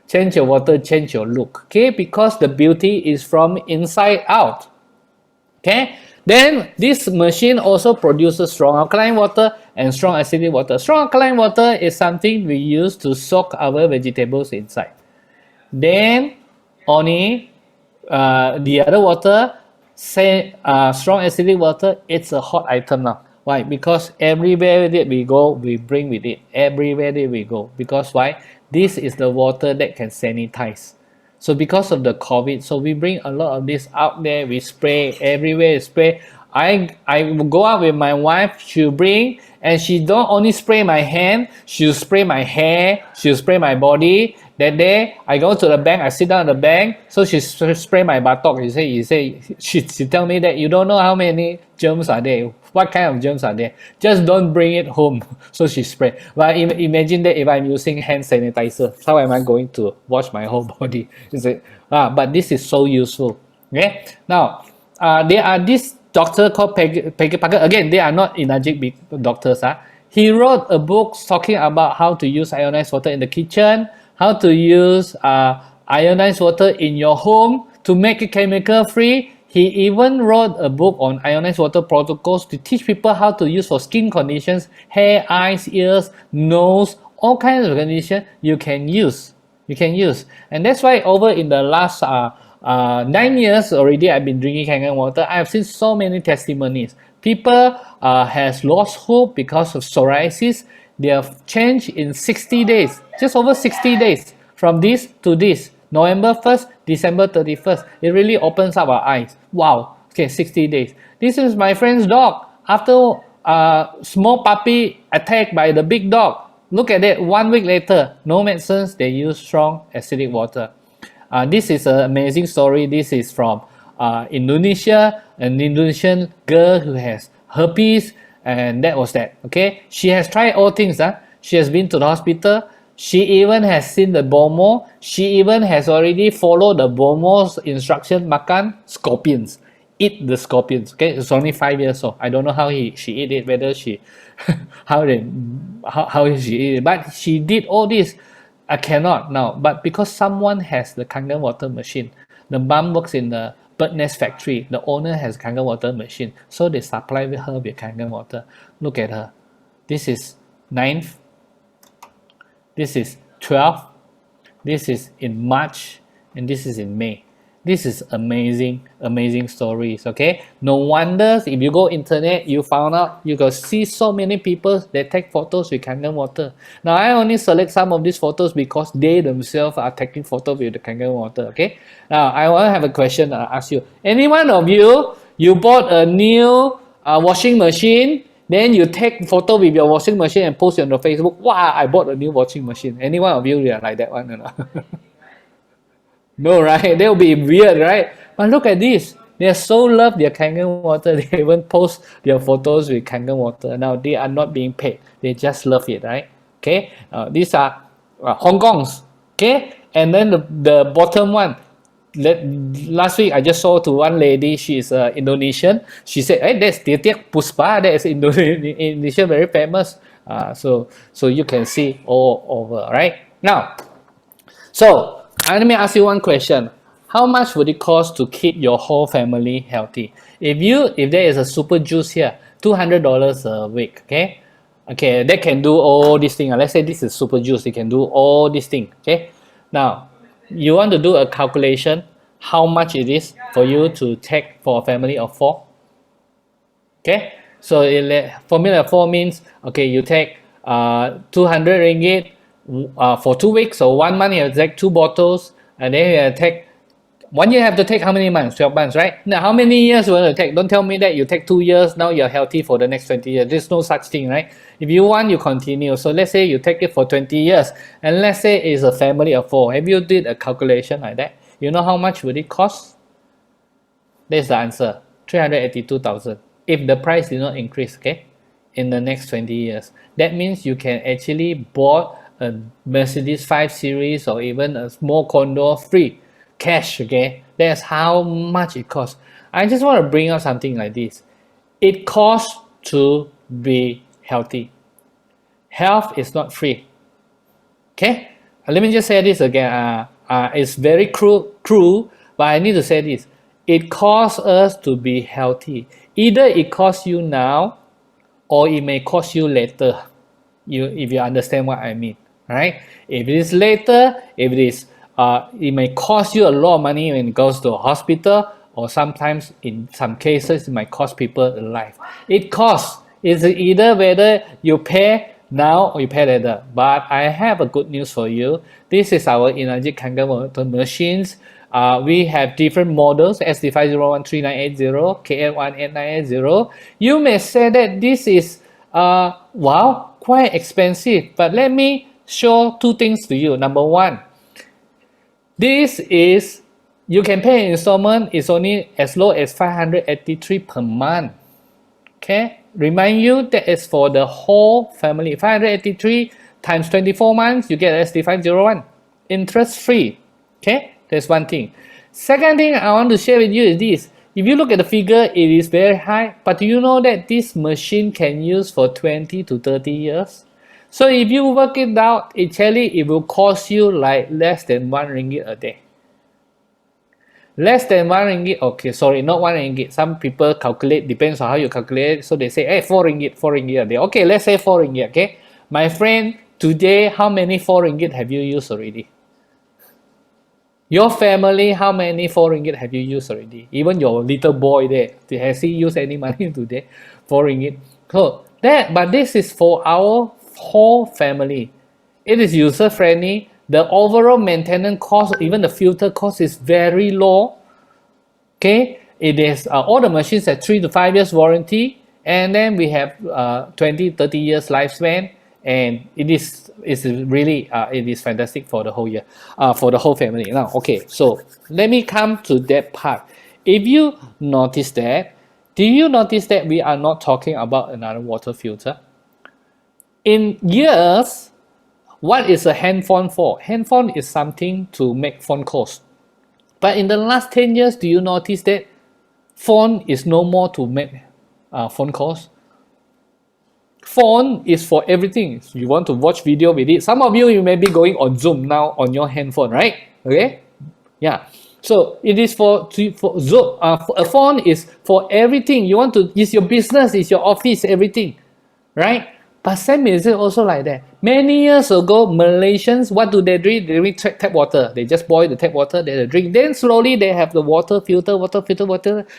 Change your water, change your look. Okay, because the beauty is from inside out. Okay, then this machine also produces strong alkaline water and strong acidic water. Strong alkaline water is something we use to soak our vegetables inside. Then only the other water, say strong acidic water, it's a hot item now. Why? Because everywhere that we go, we bring with it. Everywhere that we go. Because why? This is the water that can sanitize. So because of the COVID, so we bring a lot of this out there. We spray everywhere. Spray. I go out with my wife. She'll bring, and she don't only spray my hand. She'll spray my hair. She'll spray my body. That day, I go to the bank. I sit down at the bank. So she spray my buttock. She tell me that you don't know how many germs are there. What kind of germs are there? Just don't bring it home. So she spray. But imagine that if I'm using hand sanitizer, how am I going to wash my whole body? But this is so useful. Okay. Now, there are this doctor called Peggy Parker. Again, they are not Energic doctors. He wrote a book talking about how to use ionized water in the kitchen, how to use ionized water in your home to make it chemical free. He even wrote a book on ionized water protocols to teach people how to use for skin conditions, hair, eyes, ears, nose, all kinds of conditions you can use. And that's why over in the last 9 years already, I've been drinking Kangen water. I have seen so many testimonies. People has lost hope because of psoriasis. They have changed in 60 days, just over 60 days, from this to this. November 1st, December 31st. It really opens up our eyes. Wow. Okay, 60 days. This is my friend's dog. After small puppy attacked by the big dog. Look at that. 1 week later, no medicines. They use strong acidic water. This is an amazing story. This is from Indonesia, an Indonesian girl who has herpes, and that was that. Okay, she has tried all things. She has been to the hospital. She even has seen the BOMO. She even has already followed the BOMO's instruction. Makan scorpions. Eat the scorpions. Okay, it's only 5 years old. I don't know how she ate it. Whether she how she ate it, but she did all this. I cannot now, but because someone has the Kangen water machine, the mom works in the bird nest factory, the owner has Kangen water machine, so they supply her with Kangen water. Look at her. This is 9th, this is 12th, this is in March, and this is in May. This is amazing, amazing stories. Okay, no wonders if you go internet, you found out you can see so many people that take photos with Kangen water. Now I only select some of these photos because they themselves are taking photos with the Kangen water. Okay, now I want to have a question. I ask you: any one of you, you bought a new washing machine? Then you take photo with your washing machine and post it on the Facebook. Wow, I bought a new washing machine. Any one of you are like that one or not? No, right? That would be weird, right? But look at this. They so love their Kangen water. They even post their photos with Kangen water. Now they are not being paid. They just love it, right? Okay. These are Hong Kong's. Okay. And then the bottom one. Last week I just saw to one lady. She is Indonesian. She said, "Hey, that's Titik Puspa. That is Indonesia, very famous." So you can see all over, right? Now, so let me ask you one question. How much would it cost to keep your whole family healthy? If there is a super juice here, $200 a week, okay? Okay, that can do all these things. Let's say this is super juice, it can do all these things, okay? Now, you want to do a calculation, how much it is for you to take for a family of 4? Okay, so formula 4 means, okay, you take 200 ringgit for 2 weeks, so 1 month you have to take 2 bottles, and then you have to take 1 year, have to take how many months? 12 months, right? Now how many years you want to take? Don't tell me that you take 2 years, now you're healthy for the next 20 years. There's no such thing, right? If you want, you continue. So let's say you take it for 20 years, and let's say it's a family of 4. Have you did a calculation like that? You know how much would it cost? That's the answer, 382,000. If the price did not increase, okay, in the next 20 years. That means you can actually bought a Mercedes 5 Series or even a small condo free, cash, okay? That's how much it costs. I just want to bring up something like this. It costs to be healthy. Health is not free. Okay? Let me just say this again. It's very cruel, but I need to say this. It costs us to be healthy. Either it costs you now, or it may cost you later. If you understand what I mean, right? If it is later, if it is, it may cost you a lot of money when it goes to a hospital, or sometimes in some cases it might cost people a life. It costs. It's either whether you pay now or you pay later. But I have a good news for you. This is our Energic Kangen machines. We have different models, SD5013980, KL18980. You may say that this is, wow, quite expensive. But let me show 2 things to you. Number 1, this is, you can pay in installment, it's only as low as 583 per month. Okay, remind you that is for the whole family. 583 times 24 months, you get SD501, interest free. Okay, that's one thing. Second thing I want to share with you is this. If you look at the figure, it is very high, but do you know that this machine can use for 20 to 30 years? So if you work it out, it will cost you like less than 1 ringgit a day. Less than 1 ringgit, okay, sorry, not 1 ringgit. Some people calculate, depends on how you calculate. So they say, hey, 4 ringgit a day. Okay, let's say 4 ringgit, okay? My friend, today, how many 4 ringgit have you used already? Your family, how many 4 ringgit have you used already? Even your little boy there, has he used any money today? 4 ringgit. So but this is for our whole family. It is user friendly. The overall maintenance cost, even the filter cost, is very low. Okay, it is all the machines have 3 to 5 years warranty, and then we have 20-30 years lifespan, and it is really it is fantastic for the whole year, for the whole family. Now, okay, so let me come to that part. If you notice that, do you notice that we are not talking about another water filter? In years, what is a handphone for? Handphone is something to make phone calls. But in the last 10 years, do you notice that phone is no more to make phone calls? phone is for everything. You want to watch video with it. Some of you, you may be going on Zoom now on your handphone, right? Okay, yeah. So it is for Zoom. A phone is for everything. You want to, it's your business, it's your office, everything, right? But same is it also like that. Many years ago, Malaysians, what do they drink? They drink tap water. They just boil the tap water, they drink. Then slowly they have the water filter, water.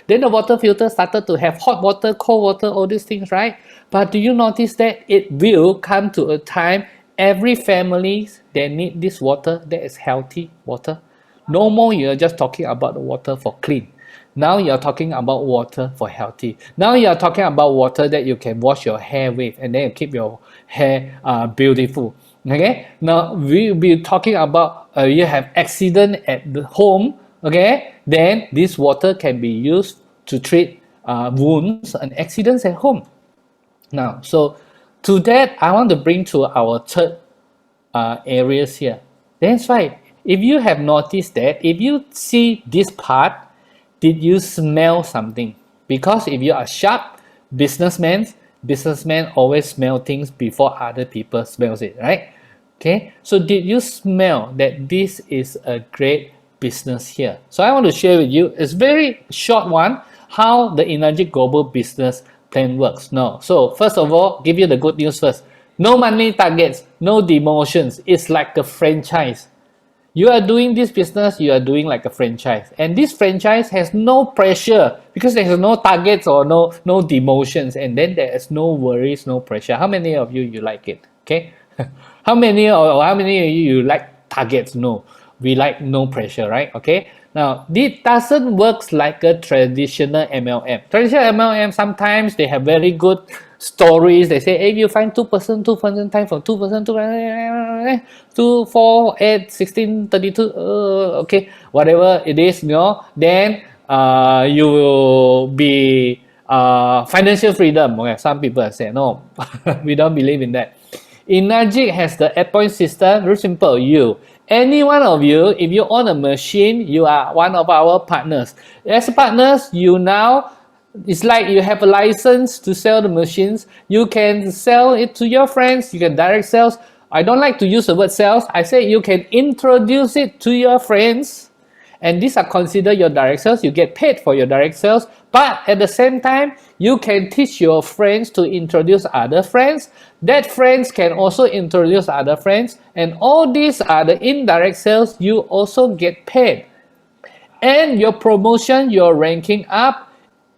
Then the water filter started to have hot water, cold water, all these things, right? But do you notice that it will come to a time every family, they need this water that is healthy water. No more you're just talking about the water for clean. Now you're talking about water for healthy. Now you're talking about water that you can wash your hair with and then you keep your hair beautiful. Okay. Now we'll be talking about you have accident at the home. Okay. Then this water can be used to treat wounds and accidents at home. Now, so to that, I want to bring to our third areas here. That's right. If you have noticed that, if you see this part, did you smell something? Because if you are sharp businessmen always smell things before other people smells it, right? Okay, so did you smell that this is a great business here? So I want to share with you, it's very short one, how the Energic Global Business Plan works. No, so first of all, give you the good news first. No money targets, no demotions. It's like a franchise. You are doing this business, you are doing like a franchise. And this franchise has no pressure because there's no targets or no demotions. And then there is no worries, no pressure. How many of you like it? Okay. How many of you like targets? No. We like no pressure, right? Okay. Now, this doesn't work like a traditional MLM. Traditional MLM, sometimes they have very good stories. They say, hey, you find 2% time from 2%, 2, 4, 8, 16, 32, okay, whatever it is, then you will be financial freedom. Okay, some people have said, no, we don't believe in that. Energic has the 8-point system, very simple. Any one of you, if you own a machine, you are one of our partners. As partners, you now, it's like you have a license to sell the machines. You can sell it to your friends. You can direct sales. I don't like to use the word sales. I say you can introduce it to your friends. And these are considered your direct sales. You get paid for your direct sales. But at the same time, you can teach your friends to introduce other friends. That friends can also introduce other friends. And all these are the indirect sales. You also get paid. And your promotion, your ranking up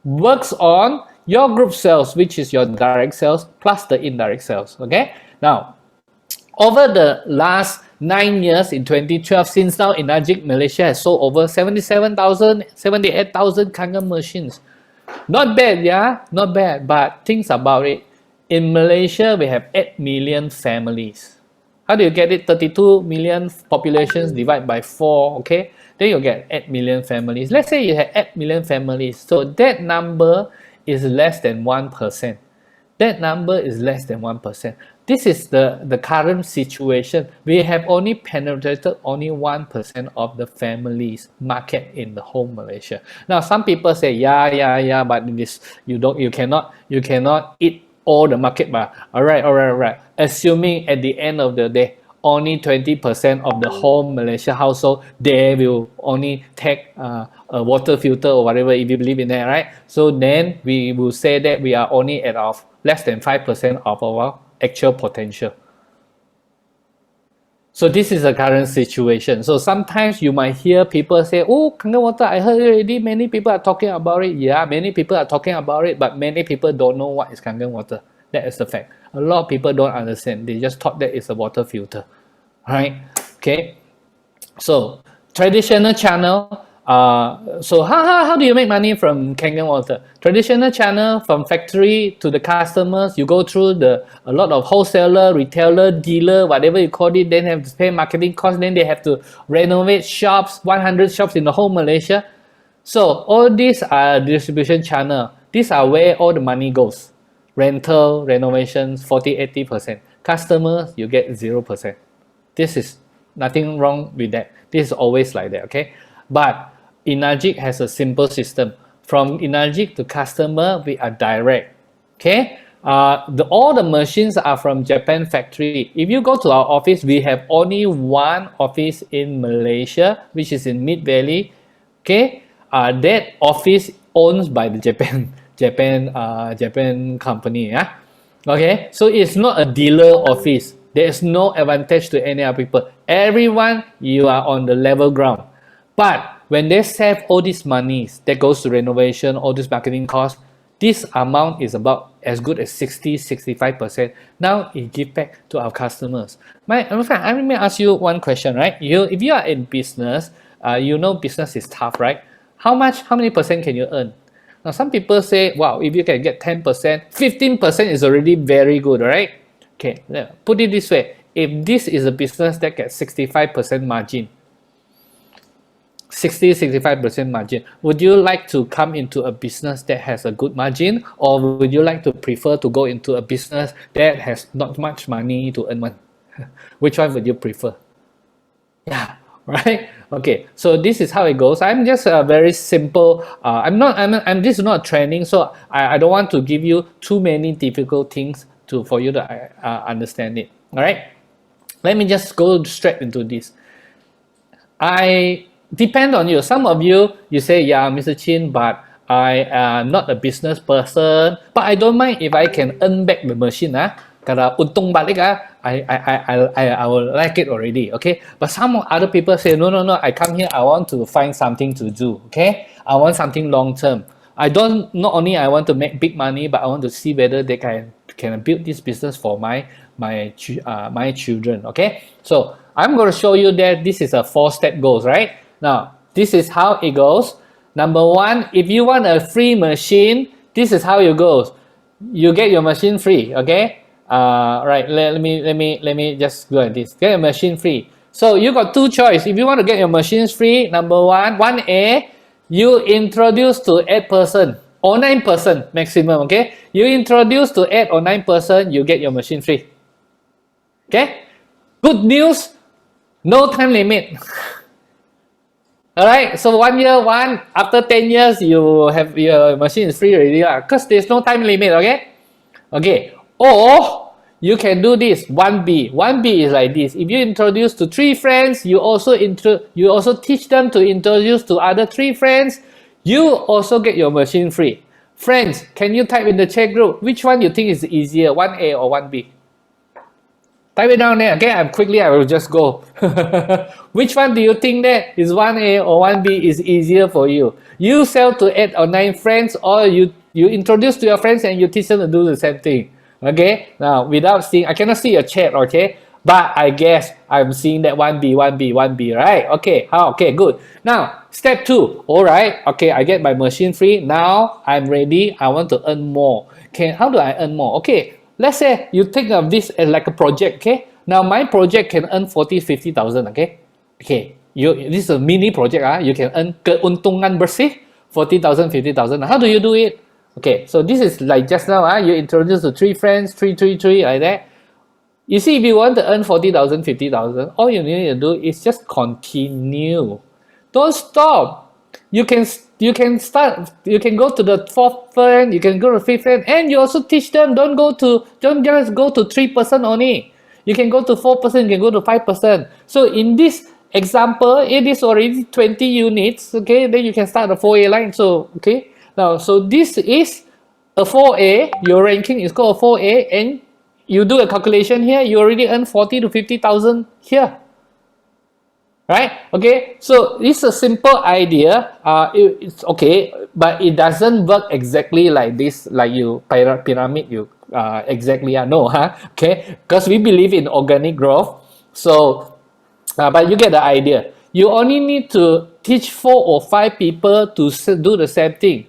works on your group sales, which is your direct sales plus the indirect sales. Okay. Now, over the last 9 years in 2012, since now Energic Malaysia has sold over 77,000, 78,000 Kangen machines. Not bad, yeah, not bad. But think about it. In Malaysia, we have 8 million families. How do you get it? 32 million populations divided by 4, okay? Then you get 8 million families. Let's say you have 8 million families. So that number is less than 1%. That number is less than 1%. This is the current situation. We have only penetrated only 1% of the families market in the whole Malaysia. Now some people say, yeah, but this you cannot eat all the market. But all right. Assuming at the end of the day, only 20% of the whole Malaysia household, they will only take a water filter or whatever, if you believe in that, right? So then we will say that we are only at of less than 5% of our actual potential. So this is the current situation. So sometimes you might hear people say, oh, Kangen water, I heard already, many people are talking about it. Yeah, many people are talking about it, but many people don't know what is Kangen water. That is the fact. A lot of people don't understand. They just thought that it's a water filter. Right? Okay. So traditional channel. So how do you make money from Kangen water? Traditional channel, from factory to the customers, you go through a lot of wholesaler, retailer, dealer, whatever you call it. Then have to pay marketing costs. Then they have to renovate shops, 100 shops in the whole Malaysia. So all these are distribution channel. These are where all the money goes. Rental, renovations, 40-80%. Customers, you get 0%. This is nothing wrong with that. This is always like that, okay? But Energic has a simple system. From Energic to customer, we are direct, okay? All the machines are from Japan factory. If you go to our office, we have only one office in Malaysia, which is in Mid Valley. Okay, that office owned by the Japan company. Yeah, okay. So it's not a dealer office. There is no advantage to any other people. Everyone, you are on the level ground. But when they save all these monies that goes to renovation, all this marketing costs, this amount is about as good as 65%. Now it give back to our customers. Let me ask you one question, right? If you are in business, you know business is tough, right? How many percent can you earn? Now some people say, wow, if you can get 10%, 15% is already very good, right? Okay, put it this way. If this is a business that gets 65% margin, 65% margin. Would you like to come into a business that has a good margin, or would you like to prefer to go into a business that has not much money to earn one? Which one would you prefer? Yeah, right. Okay, so this is how it goes. I'm just a very simple. This is not training, so I don't want to give you too many difficult things for you to understand it. All right. Let me just go straight into this. I depend on you. Some of you, you say, yeah, Mr. Chin, but I am not a business person, but I don't mind if I can earn back the machine. Kalau untung balik, I will like it already. Okay. But some other people say, no, I come here, I want to find something to do. Okay. I want something long term. Not only I want to make big money, but I want to see whether they can build this business for my children. Okay. So I'm going to show you that this is a 4-step goals, right? Now, this is how it goes. Number one, if you want a free machine, this is how it goes. You get your machine free, okay? Right. Let me just go at this. Get a machine free. So you got two choices. If you want to get your machines free, number one, 1A, you introduce to 8 person or 9 person maximum, okay? You introduce to 8 or 9 person, you get your machine free. Okay? Good news, no time limit. All right, so 1 year, after 10 years, you have your machine is free already, because there's no time limit, okay? Okay, or you can do this, 1B. 1B is like this. If you introduce to 3 friends, you also teach them to introduce to other 3 friends, you also get your machine free. Friends, can you type in the chat group, which one you think is easier, 1A or 1B? Type it down there. Okay, I will just go. Which one do you think that is 1A or 1B is easier for you? You sell to 8 or 9 friends, or you introduce to your friends and you teach them to do the same thing. Okay, now without seeing, I cannot see your chat, okay? But I guess I'm seeing that 1B, right? Okay, okay, good. Now, step 2. All right, okay, I get my machine free. Now I'm ready. I want to earn more. Okay, how do I earn more? Okay. Let's say you think of this as like a project, okay? Now my project can earn 40-50,000, okay? Okay, this is a mini project, you can earn keuntungan bersih 40,000, 50,000. How do you do it? Okay, so this is like just now, you introduce to 3 friends, 3, like that. You see, if you want to earn 40,000, 50,000, all you need to do is just continue. Don't stop. You can start, you can go to the 4th friend, you can go to 5th friend, and you also teach them, don't just go to 3 person only. You can go to 4 person, you can go to 5 person. So in this example, it is already 20 units, okay? Then you can start a 4A line. So, okay. Now, so this is a 4A, your ranking is called a 4A, and you do a calculation here, you already earn 40 to 50,000 here. Right? Okay, so it's a simple idea. It's okay, but it doesn't work exactly like this, like you pyramid. Exactly. No, okay, because we believe in organic growth. So, but you get the idea. You only need to teach 4 or 5 people to do the same thing.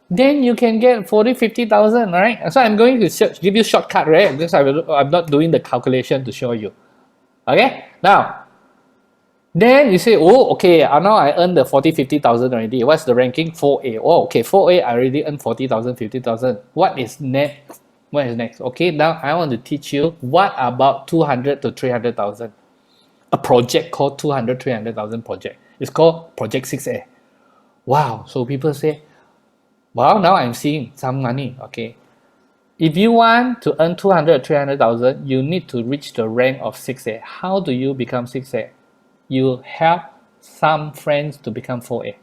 Then you can get 40-50,000, right? So I'm going to give you shortcut, right? Because I'm not doing the calculation to show you. Okay, now. Then you say, oh, okay, now I earn the 40-50,000 already. What's the ranking? 4A. Oh, okay, 4A, I already earned 40,000, 50,000. What is next? What is next? Okay, now I want to teach you, what about 200 to 300,000? A project called 200-300,000 project. It's called Project 6A. Wow, so people say, wow, now I'm seeing some money, okay. If you want to earn 200, 300,000, you need to reach the rank of 6A. How do you become 6A? You help some friends to become 4A.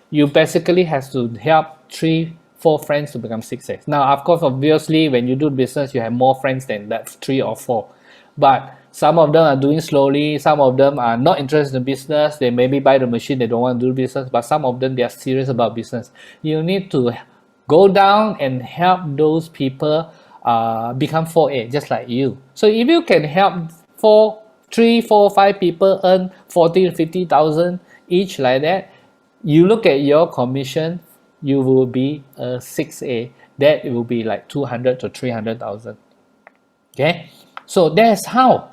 You basically have to help 3-4 friends to become 6A. Now, of course, obviously, when you do business, you have more friends than that 3 or 4. But some of them are doing slowly. Some of them are not interested in business. They maybe buy the machine. They don't want to do business. But some of them, they are serious about business. You need to go down and help those people become 4A, just like you. So if you can help 3, 4, 5 people earn 40, 50,000 each like that, you look at your commission, you will be a 6A. That will be like 200 to 300,000. Okay, so that's how.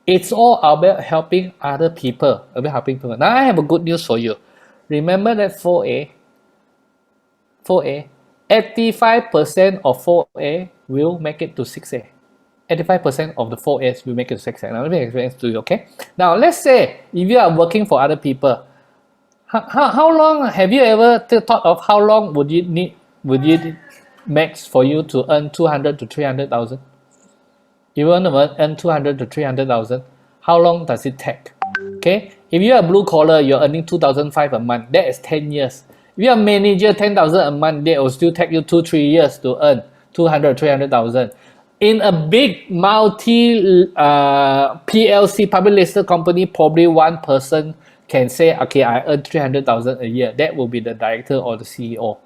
It's all about helping other people. Now I have a good news for you. Remember that 4A, 85% of 4A will make it to 6A. 85% of the 4As will make it to 6A. Now let me explain to you, okay? Now let's say if you are working for other people, how long have you ever thought of how long would you max for you to earn 200 to 300,000? You want to earn 200 to 300,000, how long does it take? Okay, if you are blue collar, you're earning 2,500 a month. That is 10 years. If you are manager, 10,000 a month, that will still take you 2-3 years to earn 200 300,000. In a big multi PLC public listed company, probably one person can say, okay, I earn 300,000 a year. That will be the director or the CEO.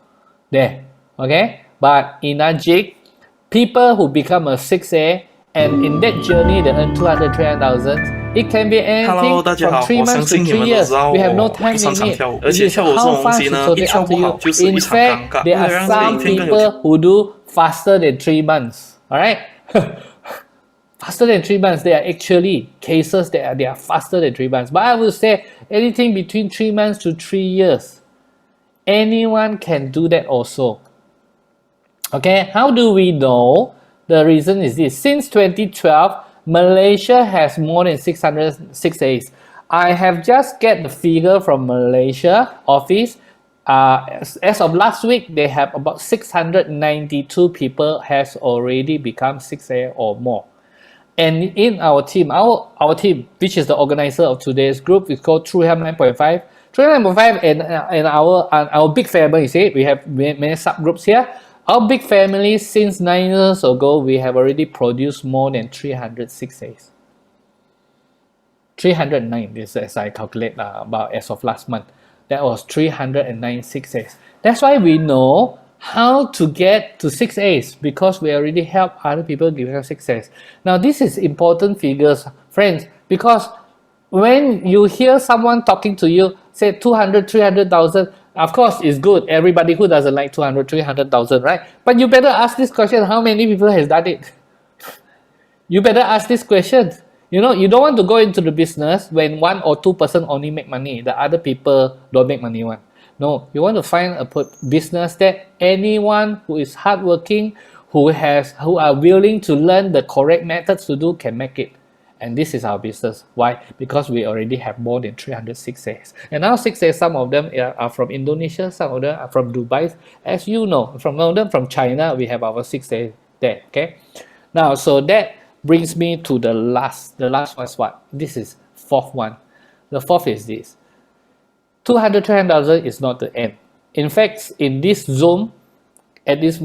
There, okay. But in a jig, people who become a 6A and in that journey they earn 200 300,000. It can be anything from 3 months to 3 years. We have no time limit. It is how fast it's totally up to you. In fact, there are some people who do faster than 3 months. All right. Faster than 3 months, there are actually cases that they are faster than 3 months. But I would say anything between 3 months to 3 years. Anyone can do that also. Okay, how do we know? The reason is this. Since 2012, Malaysia has more than 600 6As. I have just get the figure from Malaysia office. As of last week, they have about 692 people has already become 6A or more. And in our team, our team, which is the organizer of today's group, is called True Help 9.5. True Help 9.5 and our big family, you see, we have many subgroups here. Our big family, since 9 years ago, we have already produced more than 300 6As. 309, this as I calculate about as of last month. That was 309 6As. That's why we know how to get to 6As, because we already help other people give us 6As. Now this is important figures, friends, because when you hear someone talking to you, say 200, 300,000, of course it's good. Everybody who doesn't like 200, 300,000, right? But you better ask this question, how many people has done it? You better ask this question. You know, you don't want to go into the business when 1 or 2% only make money. The other people don't make money one. No, you want to find a business that anyone who is hardworking, who are willing to learn the correct methods to do can make it. And this is our business. Why? Because we already have more than 300 6As. And now 6As, some of them are from Indonesia, some of them are from Dubai. As you know, some of them from China, we have our 6A there. Okay. Now, so that brings me to the last. The last one is what? This is fourth one. The fourth is this. 200, 300,000 is not the end. In fact, in this Zoom, at this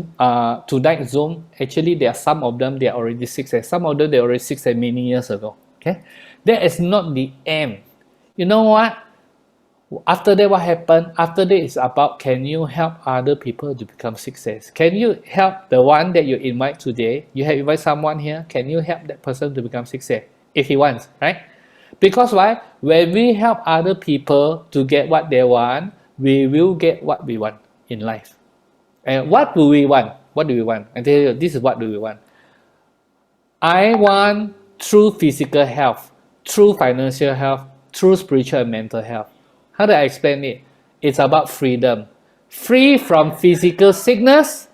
tonight Zoom, actually there are some of them, they are already 6A. Some of them, they are already 6A many years ago. Okay? That is not the end. You know what? After that, what happened? After that is about, can you help other people to become 6As? Can you help the one that you invite today? You have invite someone here. Can you help that person to become 6A? If he wants, right? Because why? When we help other people to get what they want, we will get what we want in life. And what do we want? What do we want? I tell you, this is what do we want. I want true physical health, true financial health, true spiritual and mental health. How do I explain it? It's about freedom. Free from physical sickness,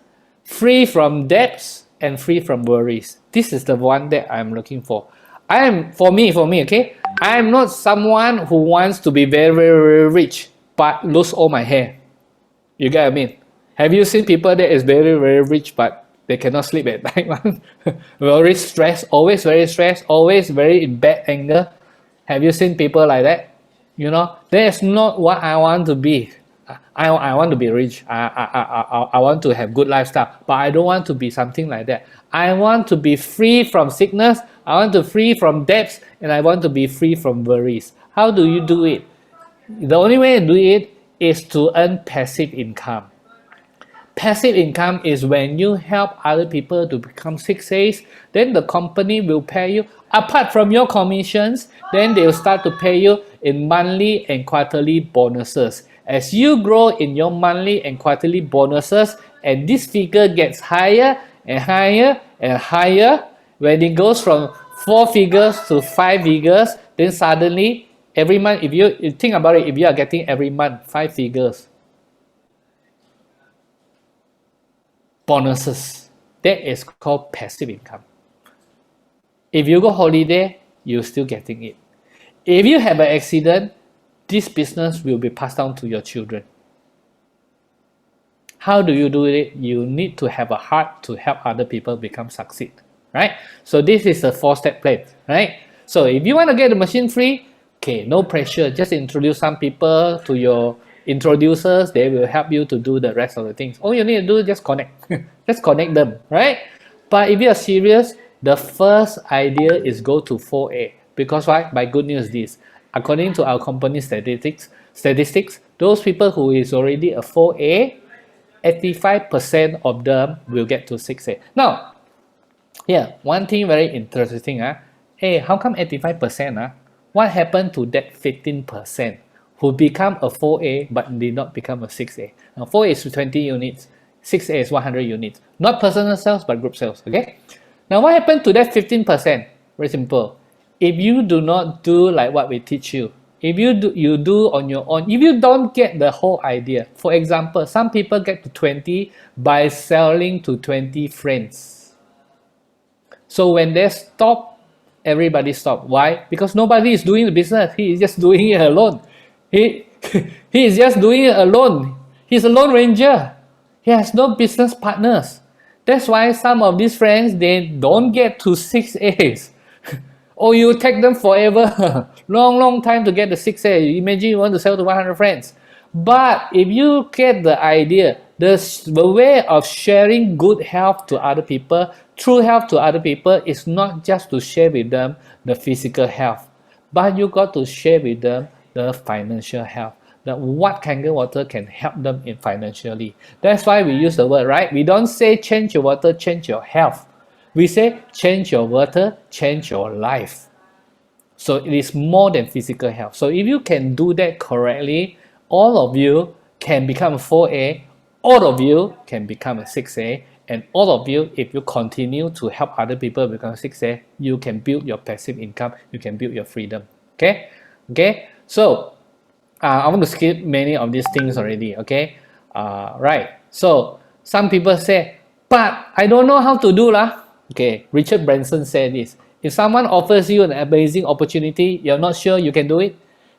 free from debts, and free from worries. This is the one that I'm looking for. For me, okay? I am not someone who wants to be very, very, very rich, but lose all my hair. You get what I mean? Have you seen people that is very, very rich, but They cannot sleep at night. Very stressed, always very stressed, always very in bad anger. Have you seen people like that? You know, that's not what I want to be. I want to be rich. I want to have good lifestyle, but I don't want to be something like that. I want to be free from sickness. I want to free from debts, and I want to be free from worries. How do you do it? The only way to do it is to earn passive income. Passive income is when you help other people to become 6As, then the company will pay you. Apart from your commissions, then they will start to pay you in monthly and quarterly bonuses. As you grow in your monthly and quarterly bonuses, and this figure gets higher and higher and higher, when it goes from 4 figures to 5 figures, then suddenly every month, if you think about it, if you are getting every month 5 figures, bonuses. That is called passive income. If you go holiday, you're still getting it. If you have an accident, this business will be passed down to your children. How do you do it? You need to have a heart to help other people become succeed, right? So this is a 4-step plan, right? So if you want to get the machine free, okay, no pressure. Just introduce some people to your introducers. They will help you to do the rest of the things. All you need to do is just connect. Just connect them, right? But if you are serious, the first idea is go to 4A. Because why? My good news is this. According to our company statistics, those people who is already a 4A, 85% of them will get to 6A. Now, here, one thing very interesting. Hey, how come 85%? What happened to that 15% who become a 4A but did not become a 6A? Now, 4A is 20 units, 6A is 100 units. Not personal sales, but group sales, okay? Now, what happened to that 15%? Very simple. If you do not do like what we teach you, if you do on your own, if you don't get the whole idea, for example, some people get to 20 by selling to 20 friends. So when they stop, everybody stop. Why? Because nobody is doing the business. He is just doing it alone. He is just doing it alone. He's a lone ranger. He has no business partners. That's why some of these friends, they don't get to 6As. Or you take them forever, long time to get the 6A. Imagine you want to sell to 100 friends. But if you get the idea, the way of sharing good health to other people, true health to other people, is not just to share with them the physical health, but you got to share with them the financial health. That what Kangen water can help them in financially. That's why we use the word, right? We don't say change your water, change your health. We say change your water, change your life. So it is more than physical health. So if you can do that correctly, all of you can become a 4A, all of you can become a 6A, and all of you, if you continue to help other people become 6A, you can build your passive income, you can build your freedom. Okay? Okay? So I want to skip many of these things already. Okay? Right. So some people say, but I don't know how to do lah. Okay, Richard Branson said this. If someone offers you an amazing opportunity, you're not sure you can do it,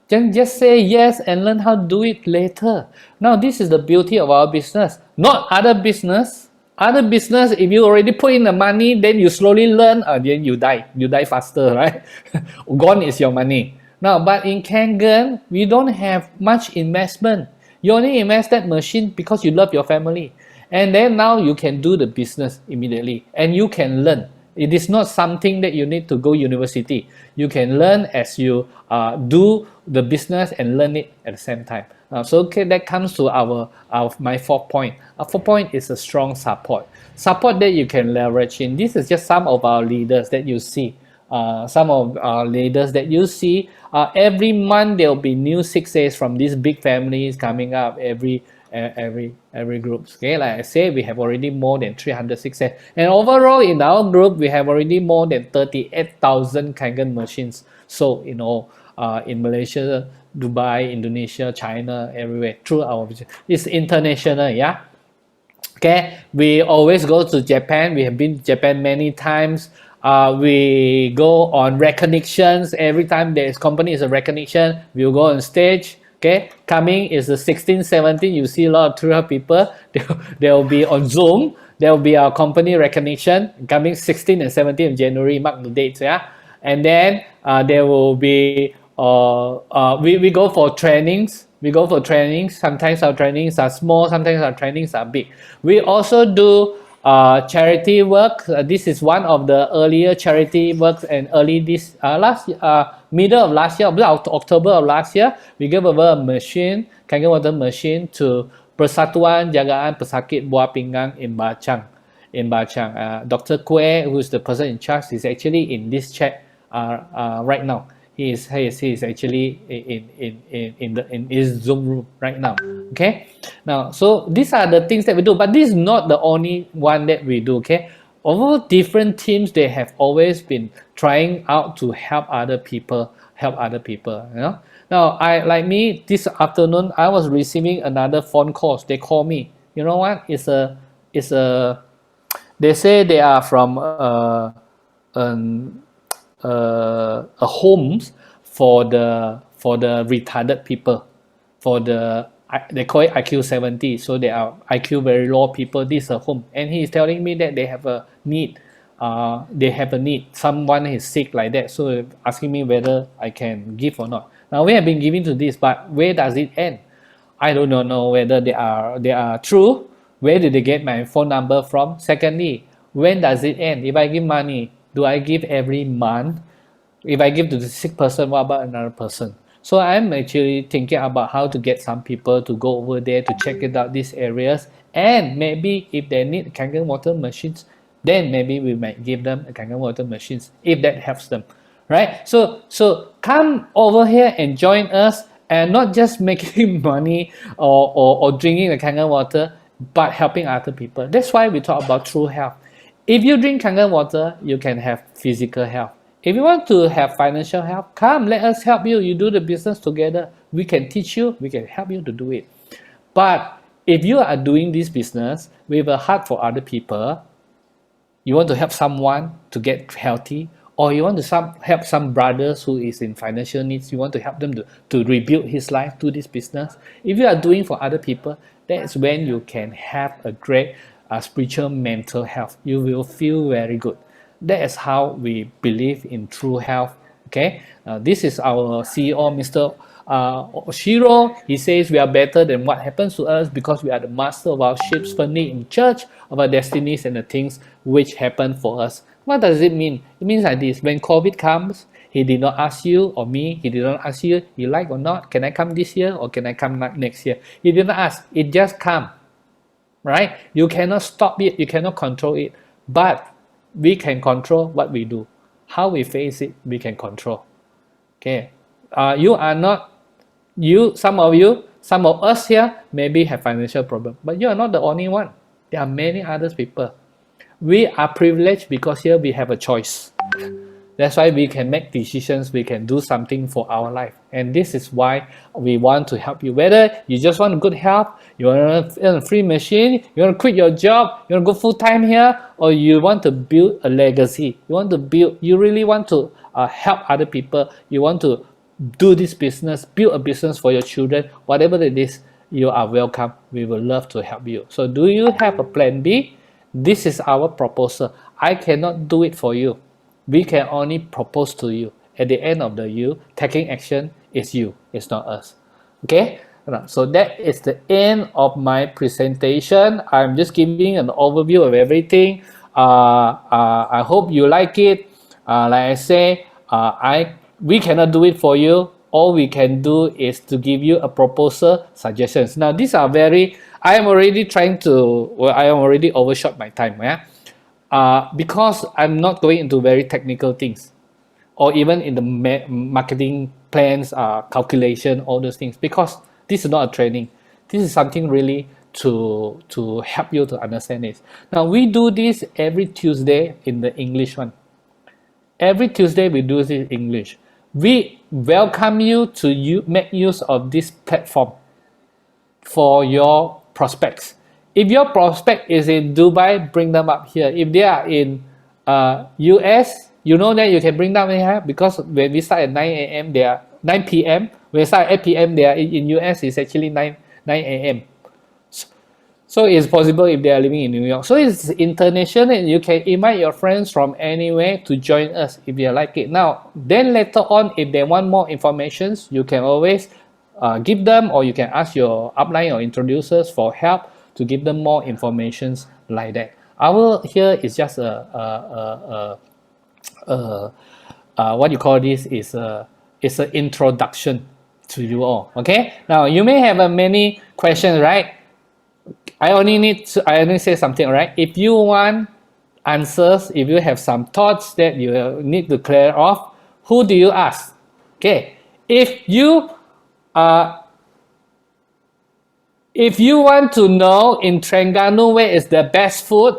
then just say yes and learn how to do it later. Now, this is the beauty of our business. Not other business. Other business, if you already put in the money, then you slowly learn, then you die. You die faster, right? Gone is your money. Now, but in Kangen, we don't have much investment. You only invest that machine because you love your family. And then now you can do the business immediately and you can learn. It is not something that you need to go university. You can learn as you do the business and learn it at the same time. So okay, that comes to my 4th point. Our 4th point is a strong support. Support that you can leverage in. This is just some of our leaders that you see. Some of our leaders that you see. Every month there will be new 6As from these big families coming up every group. Okay, like I say, we have already more than 300 6As, and overall in our group we have already more than 38,000 Kangen machines sold in all, in Malaysia, Dubai, Indonesia, China, everywhere through our. It's international, yeah. Okay, we always go to Japan. We have been to Japan many times. We go on recognitions. Every time there is company is a recognition, we'll go on stage. Okay, coming is the 16, 17. You see a lot of 300 people. They will be on Zoom. there will be our company recognition coming 16 and 17 of January, mark the dates, yeah. And then there will be we go for trainings. We go for trainings. Sometimes our trainings are small, sometimes our trainings are big. We also do charity work. This is one of the earlier charity works, and early this middle of last year, about October of last year, we gave away a machine, kangen water machine, to Persatuan Jagaan Pesakit Buah Pinggang in Bachang. Dr. Kue, who is the person in charge, is actually in this chat right now. He is actually in his Zoom room right now. Okay. Now, so these are the things that we do, but this is not the only one that we do. Okay. All different teams, they have always been trying out to help other people. You know. Now, like me, this afternoon I was receiving another phone calls. They call me. You know what? It's a they say they are from a homes for the retarded people, for they call it IQ 70, so they are IQ very low people. This is a home, and he is telling me that they have a need. Someone is sick like that, so asking me whether I can give or not. Now we have been giving to this, but where does it end? I do not know whether they are true. Where did they get my phone number from? Secondly, when does it end? If I give money, do I give every month? If I give to the sick person, what about another person? So I'm actually thinking about how to get some people to go over there to check it out, these areas, and maybe if they need Kangen water machines, then maybe we might give them a Kangen water machines if that helps them, right? So come over here and join us, and not just making money or drinking the Kangen water, but helping other people. That's why we talk about true health. If you drink Kangen water, you can have physical health. If you want to have financial health, come, let us help you. You do the business together. We can teach you. We can help you to do it. But if you are doing this business with a heart for other people, you want to help someone to get healthy, or you want to help some brothers who is in financial needs, you want to help them to rebuild his life, do this business. If you are doing for other people, that's when you can have a great spiritual mental health. You will feel very good. That is how we believe in true health. Okay, this is our CEO, Mr. Shiro. He says we are better than what happens to us because we are the master of our ships, firmly in charge of our destinies and the things which happen for us. What does it mean? It means like this: when COVID comes, he did not ask you or me. He did not ask you, you like or not? Can I come this year or can I come next year? He did not ask. It just come. Right? You cannot stop it. You cannot control it. But we can control what we do. How we face it, we can control. Okay. You are not, some of us here maybe have financial problem, but you are not the only one. There are many other people. We are privileged because here we have a choice. That's why we can make decisions, we can do something for our life. And this is why we want to help you. Whether you just want good health, you want a free machine, you want to quit your job, you want to go full time here, or you want to build a legacy. You really want to help other people. You want to do this business, build a business for your children, whatever it is, you are welcome. We will love to help you. So do you have a plan B? This is our proposal. I cannot do it for you. We can only propose to you. At the end of the year, taking action is you, it's not us. Okay? So that is the end of my presentation. I'm just giving an overview of everything. I hope you like it. Like I say, we cannot do it for you. All we can do is to give you a proposal, suggestions. Now, these are I am already overshot my time. Yeah? Because I'm not going into very technical things, or even in the marketing plans, calculation, all those things, because this is not a training. This is something really to help you to understand this. Now, we do this every Tuesday in the English one. Every Tuesday we do this in English. We welcome you to make use of this platform for your prospects. If your prospect is in Dubai, bring them up here. If they are in US, you know that you can bring them here, because when we start at 9 a.m., they are 9 p.m. When we start at 8 p.m., they are in US, it's actually 9 a.m. So it's possible if they are living in New York. So it's international and you can invite your friends from anywhere to join us if you like it. Now, then later on, if they want more information, you can always give them, or you can ask your upline or introducers for help to give them more information like that. Our here is just what you call this is it's an introduction to you all. Okay. Now you may have many questions, right? I only say something, right? If you want answers, if you have some thoughts that you need to clear off, who do you ask? Okay. Uh, if you want to know in Terengganu where is the best food,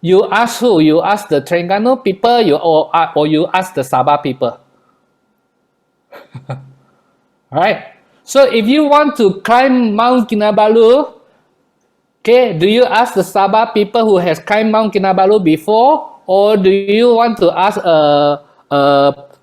you ask who? You ask the Terengganu people, or you ask the Sabah people. Alright. So if you want to climb Mount Kinabalu, okay, do you ask the Sabah people who has climbed Mount Kinabalu before, or do you want to ask a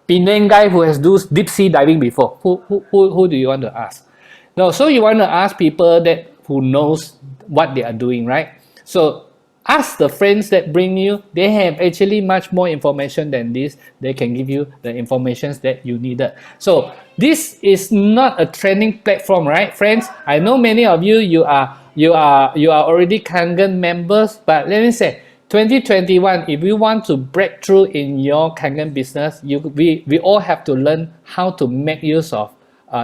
Penang guy who has do deep sea diving before? Who do you want to ask? No, so you want to ask people that who knows what they are doing, right? So ask the friends that bring you. They have actually much more information than this. They can give you the information that you needed. So this is not a training platform, right, friends? I know many of you are already Kangen members, but let me say 2021, if you want to break through in your Kangen business, we all have to learn how to make use of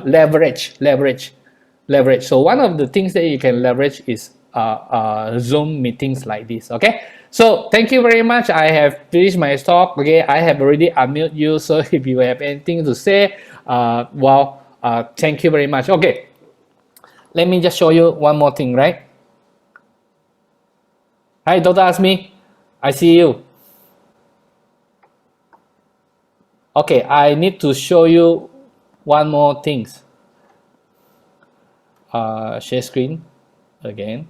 leverage. So one of the things that you can leverage is Zoom meetings like this. Okay, so thank you very much. I have finished my talk. Okay, I have already unmuted you, so if you have anything to say, thank you very much. Okay, let me just show you one more thing, right? Hi, Dr. Asmi, I see you. Okay, I need to show you one more things. Share screen again.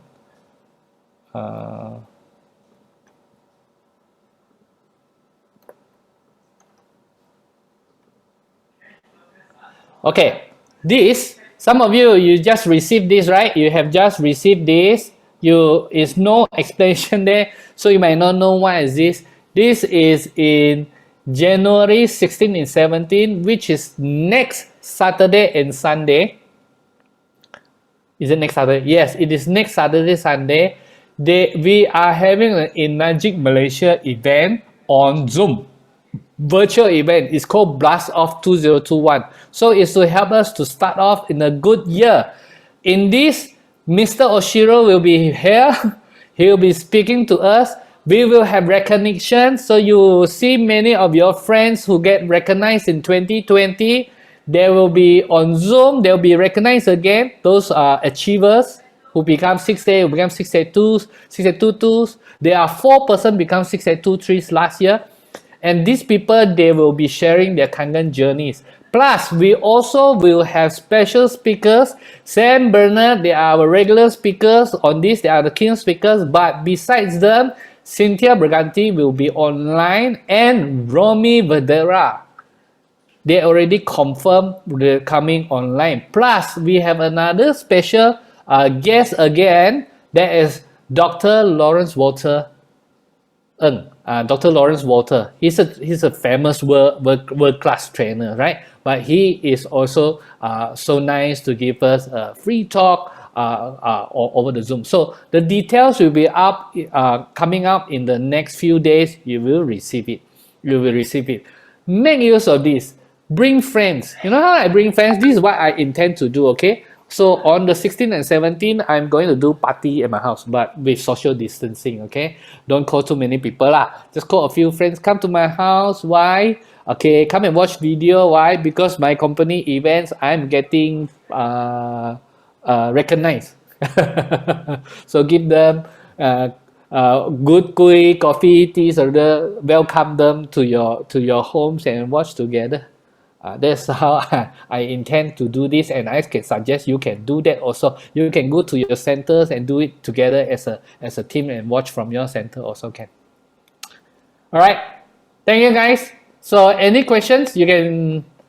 Okay, this, some of you just received this, right? You have just received this. Is no explanation there, so you might not know what is this. This is in January 16 and 17, which is next Saturday and Sunday. Is it next Saturday? Yes, it is next Saturday, Sunday. We are having an In Magic Malaysia event on Zoom. Virtual event. It's called Blast Off 2021. So it's to help us to start off in a good year. In this, Mr. Oshiro will be here. He will be speaking to us. We will have recognition. So you will see many of your friends who get recognized in 2020. They will be on Zoom. They will be recognized again. Those are achievers who become 6A, who become 6A2s, 6A22s. There are 4% become 6A23s last year. And these people, they will be sharing their Kangen journeys. Plus, we also will have special speakers. Sam Bernard, they are our regular speakers. On this, they are the keynote speakers. But besides them, Cynthia Briganti will be online, and Romy Vedera. They already confirmed they're coming online. Plus, we have another special guest again. That is Dr. Lawrence Walter Ng. Dr. Lawrence Walter. He's a famous world-class trainer, right? But he is also so nice to give us a free talk over the Zoom. So the details will be up, coming up in the next few days. You will receive it. Make use of this. Bring friends. You know how I bring friends? This is what I intend to do, okay? So on the 16th and 17th, I'm going to do party at my house, but with social distancing, okay? Don't call too many people lah. Just call a few friends, come to my house. Why? Okay, come and watch video. Why? Because my company events, I'm getting recognized. So give them good kui, coffee, teas, or welcome them to your homes and watch together. That's how I intend to do this, and I can suggest you can do that also. You can go to your centers and do it together as a team and watch from your center also can. All right, thank you guys. So any questions, you can